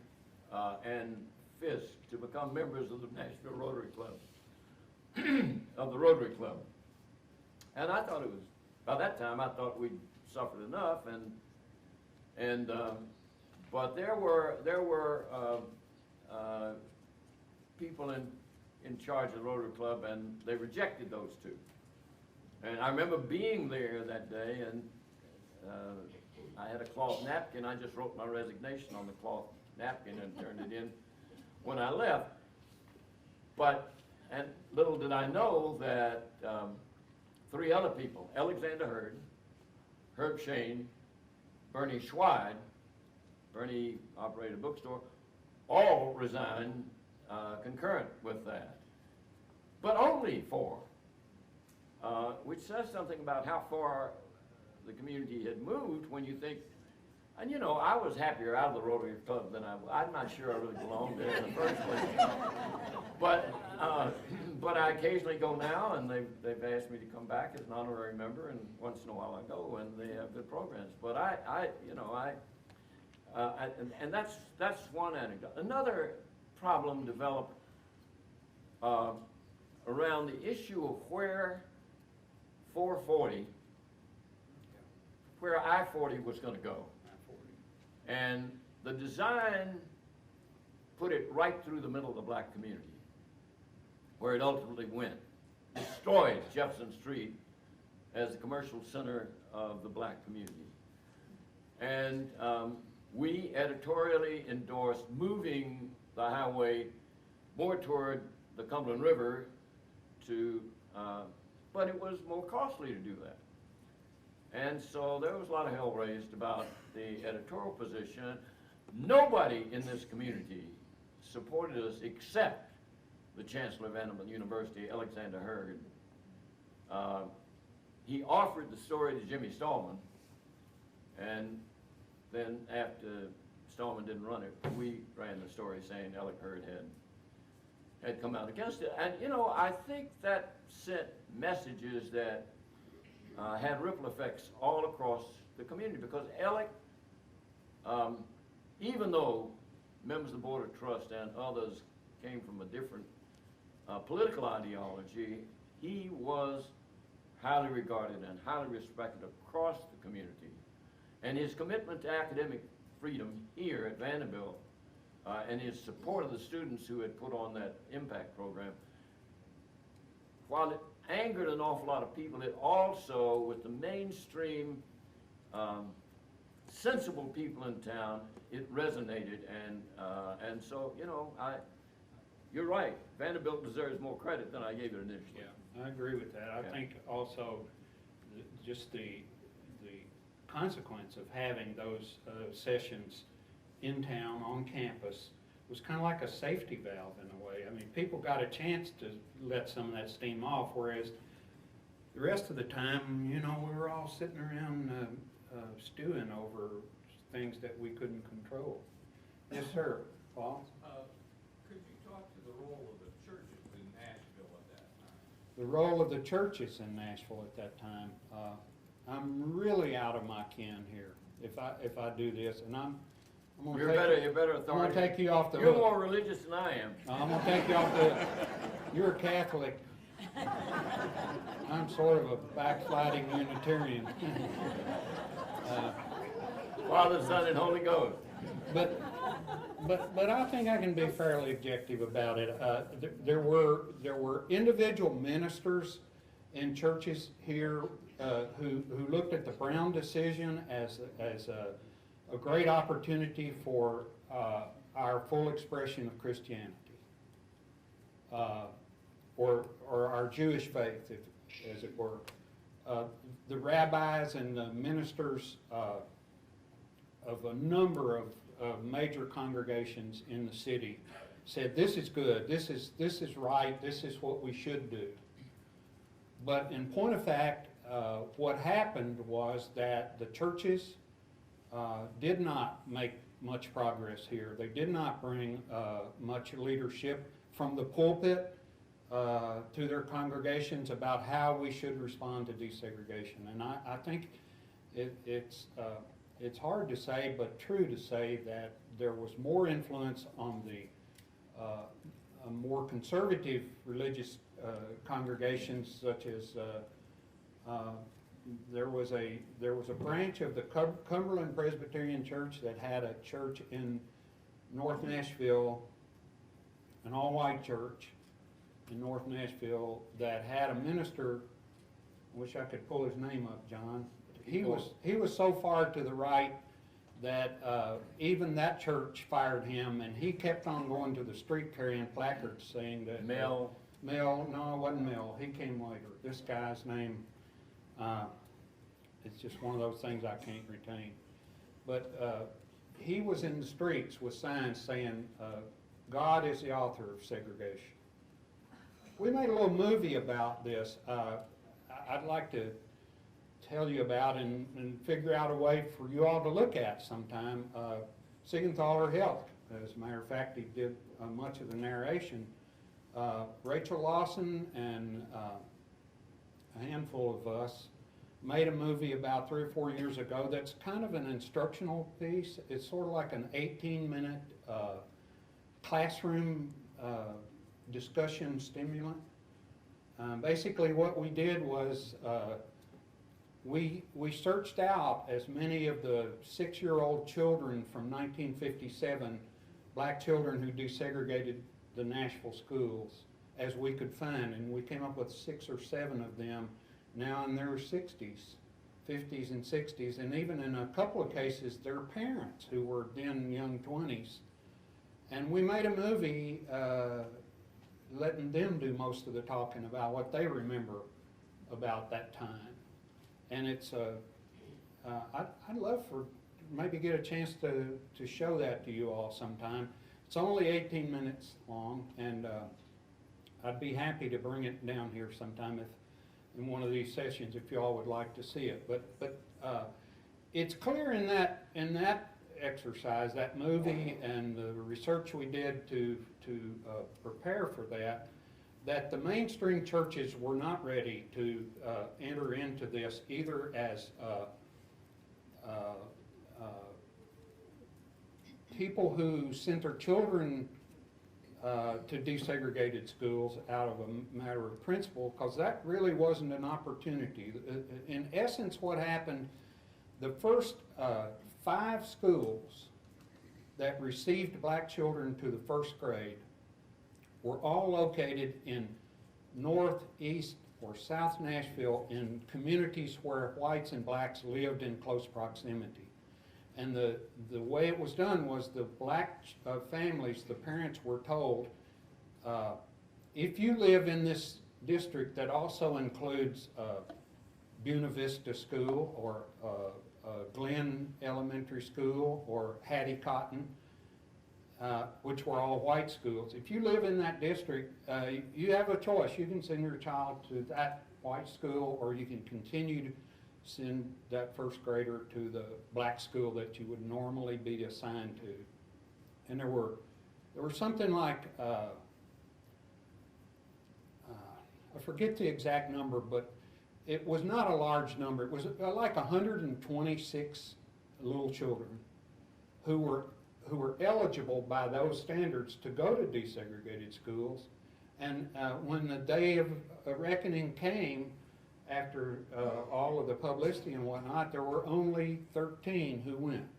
and Fisk to become members of the Nashville Rotary Club, of the Rotary Club. And I thought it was by that time, I thought we'd suffered enough, but there were people in charge of the Rotary Club, and they rejected those two. And I remember being there that day, and I had a cloth napkin. I just wrote my resignation on the cloth napkin and turned it in when I left. And little did I know that 3 other people, Alexander Hurd, Herb Shane, Bernie Schweid, Bernie operated a bookstore, all resigned concurrent with that. But only 4, which says something about how far the community had moved when you think, and you know, I was happier out of the Rotary Club than I'm not sure I really belonged there in the first place. But I occasionally go now, and they've asked me to come back as an honorary member, and once in a while I go, and they have good programs. But and that's one anecdote. Another problem developed around the issue of where 440, where I-40 was going to go. And the design put it right through the middle of the black community, where it ultimately went. Destroyed Jefferson Street as the commercial center of the black community. And we editorially endorsed moving the highway more toward the Cumberland River but it was more costly to do that. And so there was a lot of hell raised about the editorial position. Nobody in this community supported us except the Chancellor of Vanderbilt University, Alexander Hurd. He offered the story to Jimmy Stallman, and then after Stallman didn't run it, we ran the story saying Alec Hurd had come out against it. And you know, I think that sent messages that had ripple effects all across the community, because Alec, even though members of the Board of Trust and others came from a different political ideology, he was highly regarded and highly respected across the community. And his commitment to academic freedom here at Vanderbilt and his support of the students who had put on that impact program, while it angered an awful lot of people, it also, with the mainstream sensible people in town, it resonated. And so, you know, you're right, Vanderbilt deserves more credit than I gave it initially. Yeah, I agree with that. I think also just the consequence of having those sessions in town, on campus, was kind of like a safety valve in a way. I mean, people got a chance to let some of that steam off, whereas the rest of the time, you know, we were all sitting around stewing over things that we couldn't control. Yes, sir. Paul? Could you talk to the role of the churches in Nashville at that time? The role of the churches in Nashville at that time. I'm really out of my ken here if I do this, and I'm gonna You're better authority. I'm gonna take you off the You're hook. more religious than I am. I'm gonna take you off the. You're a Catholic. I'm sort of a backsliding Unitarian. Father, Son, and Holy Ghost. But I think I can be fairly objective about it. There were individual ministers in churches here who looked at the Brown decision as a great opportunity for our full expression of Christianity, or our Jewish faith, as it were. The rabbis and the ministers of a number of major congregations in the city said, this is good, this is right, this is what we should do. But in point of fact, what happened was that the churches did not make much progress here. They did not bring much leadership from the pulpit to their congregations about how we should respond to desegregation. And I think it's hard to say, but true to say, that there was more influence on the more conservative religious congregations, such as there was a branch of the Cumberland Presbyterian Church that had a church in North Nashville, an all-white church in North Nashville that had a minister. I wish I could pull his name up, John. He was so far to the right that even that church fired him, and he kept on going to the street carrying placards saying that Mel, no, it wasn't Mel. He came later. This guy's name, it's just one of those things I can't retain. But he was in the streets with signs saying, God is the author of segregation. We made a little movie about this. I'd like to tell you about and figure out a way for you all to look at sometime. Siegenthaler helped. As a matter of fact, he did much of the narration. Rachel Lawson and a handful of us made a movie about 3 or 4 years ago that's kind of an instructional piece. It's sort of like an 18-minute classroom discussion stimulant. Basically what we did was we searched out as many of the 6-year-old children from 1957, black children who desegregated the Nashville schools, as we could find, and we came up with 6 or 7 of them now in their 60s, 50s and 60s, and even in a couple of cases their parents who were then young 20s. And we made a movie letting them do most of the talking about what they remember about that time. And it's I'd love for maybe get a chance to show that to you all sometime. It's only 18 minutes long, and I'd be happy to bring it down here sometime if in one of these sessions if you all would like to see it. But it's clear in that exercise, that movie, and the research we did to prepare for that the mainstream churches were not ready to enter into this either as people who sent their children to desegregated schools out of a matter of principle, because that really wasn't an opportunity. In essence, what happened, the first 5 schools that received black children to the 1st grade were all located in north, east, or south Nashville in communities where whites and blacks lived in close proximity. And the way it was done was the black families, the parents were told, if you live in this district that also includes Buena Vista School or Glen Elementary School or Hattie Cotton, which were all white schools. If you live in that district, you have a choice. You can send your child to that white school, or you can continue to send that 1st grader to the black school that you would normally be assigned to. And there were something like, I forget the exact number, but it was not a large number. It was like 126 little children who were eligible by those standards to go to desegregated schools. And when the day of reckoning came, after all of the publicity and whatnot, there were only 13 who went.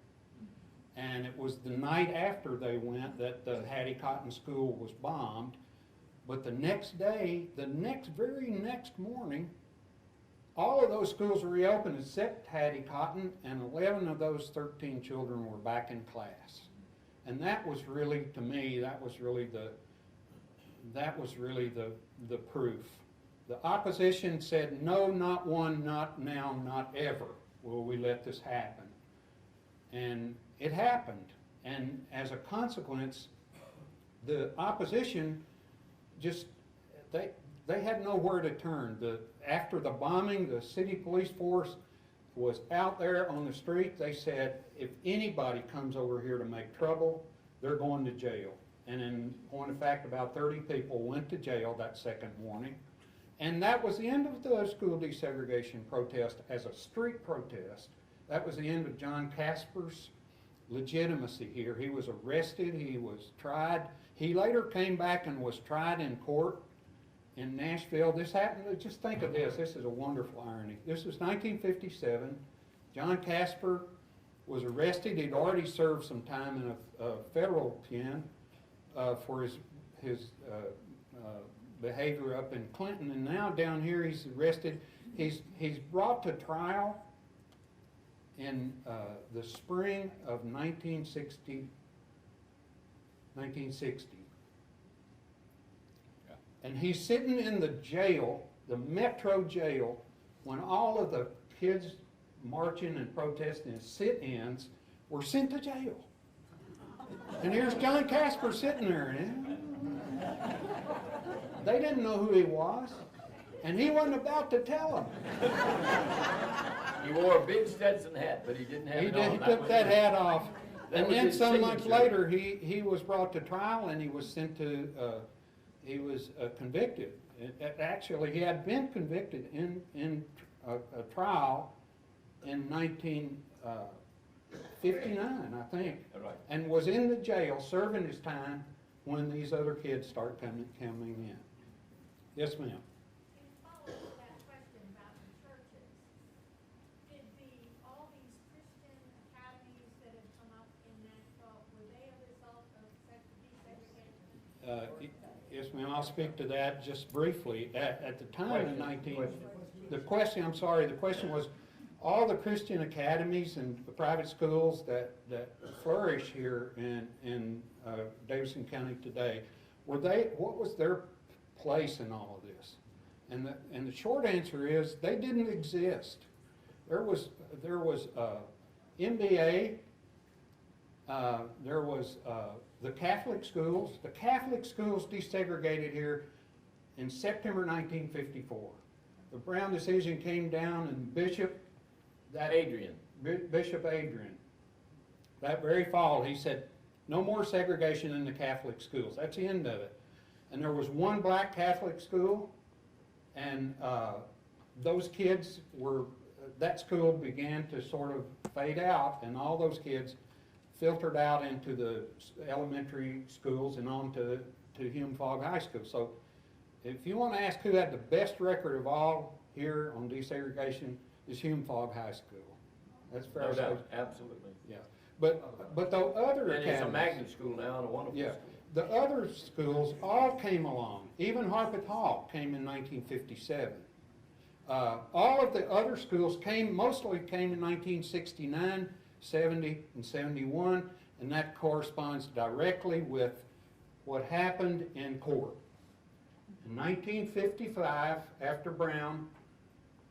And it was the night after they went that the Hattie Cotton School was bombed. But the next day, the very next morning, all of those schools were reopened except Hattie Cotton, and 11 of those 13 children were back in class. And that was really, to me, that was really the proof. The opposition said, no, not one, not now, not ever will we let this happen. And it happened. And as a consequence, the opposition just, they had nowhere to turn. After the bombing, the city police force was out there on the street. They said, if anybody comes over here to make trouble, they're going to jail. And in point of fact, about 30 people went to jail that second morning. And that was the end of the school desegregation protest as a street protest. That was the end of John Casper's legitimacy here. He was arrested, he was tried. He later came back and was tried in court in Nashville. This happened, just think of this, this is a wonderful irony. This was 1957. John Casper was arrested. He'd already served some time in a federal pen for his behavior up in Clinton, and now down here he's arrested. He's brought to trial in the spring of 1960. And he's sitting in the jail, the Metro jail, when all of the kids marching and protesting and sit-ins were sent to jail. And here's John Casper sitting there. They didn't know who he was, and he wasn't about to tell them. He wore a big Stetson hat, but he didn't have it on. He took that hat off. That And was then his some months signature. later, he was brought to trial, and he was sent to, he was convicted. Actually, he had been convicted in a trial in 1959, I think, Right. and was in the jail serving his time when these other kids start coming in. Yes, ma'am. In follow-up to that question about the churches, did all these Christian academies that have come up in Nashville, were they a result of desegregation? Yes, ma'am, I'll speak to that just briefly. At the time in the question was, all the Christian academies and the private schools that flourish here in Davidson County today, what was their place in all of this? And the short answer is, they didn't exist. There was MBA, there was the Catholic schools. The Catholic schools desegregated here in September 1954. The Brown decision came down, and Bishop Adrian, that very fall, he said, no more segregation in the Catholic schools. That's the end of it. And there was one black Catholic school, and those kids were, that school began to sort of fade out, and all those kids filtered out into the elementary schools and on to Hume Fogg High School. So if you want to ask who had the best record of all here on desegregation, is Hume Fogg High School. That's fair No to say. doubt, absolutely. Yeah. But the other And it's a academies, magnet school now and a wonderful yeah, school. the other schools all came along. Even Harpeth Hall came in 1957. All of the other schools mostly came in 1969, 70, and 71, and that corresponds directly with what happened in court. In 1955, after Brown,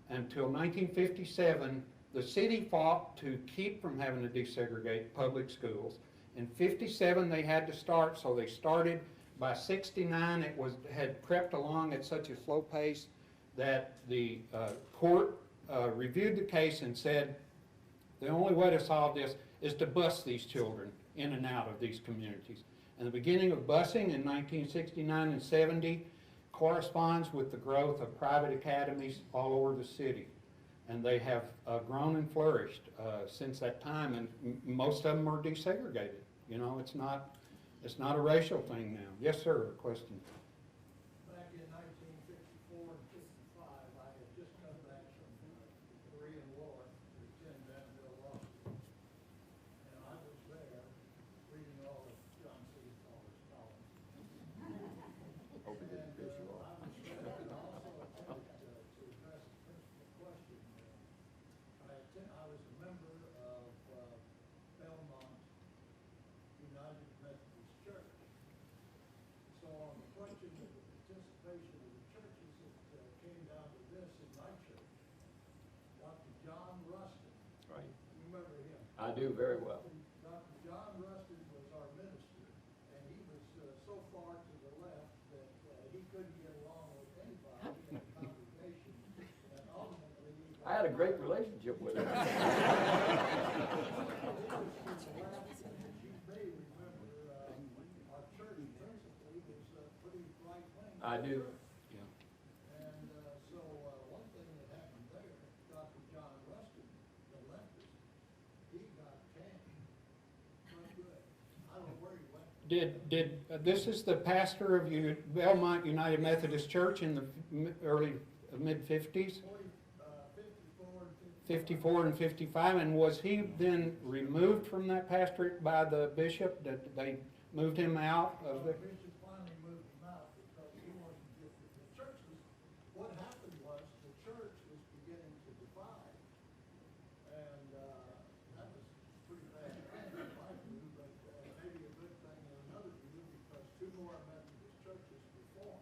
until 1957, the city fought to keep from having to desegregate public schools. In 57, they had to start, so they started. By 69, it had crept along at such a slow pace that the court reviewed the case and said, the only way to solve this is to bus these children in and out of these communities. And the beginning of busing in 1969 and 70 corresponds with the growth of private academies all over the city. And they have grown and flourished since that time, and most of them are desegregated. You know, it's not a racial thing now. Yes, sir, a question. Back in 1954 and 55, I had just come back from the Korean War to attend Vanderbilt Law School. And I was there reading all of John Siegenthaler's columns. Hope it didn't piss you off. I was there and also attempted to address the principal question. I was a member of Belmont United Methodist Church. So on the question of the participation of the churches, it came down to this in my church. Dr. John Rustin, Right. you remember him? I do very well. Dr. John Rustin was our minister, and he was so far to the left that he couldn't get along with anybody in the congregation, and ultimately he I had a great relationship with him. You may remember, our church principally was pretty right-wing. I do. Yeah. And so one thing that happened there, Dr. John Rustin, the leftist, he got canned. Not good. I don't know where he went. This is the pastor of Belmont United Methodist Church in the mid-50s? 54 and 55, and was he then removed from that pastorate by the bishop? That they moved him out of the? The bishop finally moved him out because he wasn't gifted. The churches, what happened was the church was beginning to divide. And, that was pretty bad in my view, but maybe a good thing in another view because two more Methodist churches were formed.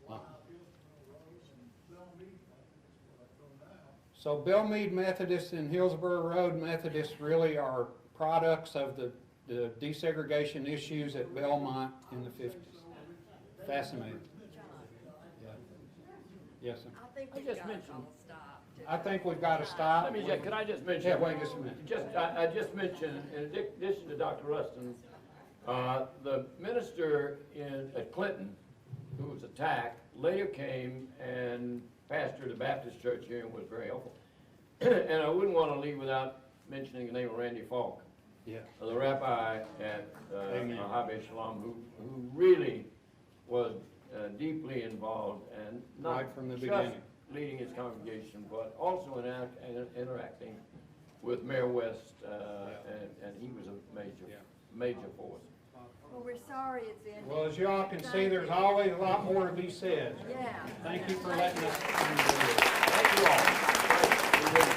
One out Hillsborough Road and Belmont, I think is what I go now. So Belmead Methodist and Hillsborough Road Methodist really are products of the desegregation issues at Belmont in the 50s. Fascinating. Yeah. Yes, sir. I think I we've just got mentioned- to stop. I think we've got to stop. Let me just, could I just mention? Yeah, wait just a minute. I just mentioned, in addition to Dr. Rustin, the minister at Clinton, who was attacked, later came and pastored a Baptist church here and was very helpful. And I wouldn't want to leave without mentioning the name of Randy Falk, Yeah. the rabbi at Amen. Habe Shalom, who really was deeply involved and not Right from the just beginning. leading his congregation, but also interacting with Mayor West, and he was a Yeah. major force. Well, we're sorry it's ended. Well, as y'all can see, there's always a lot more to be said. Yeah. Thank you for letting us. Thank you all.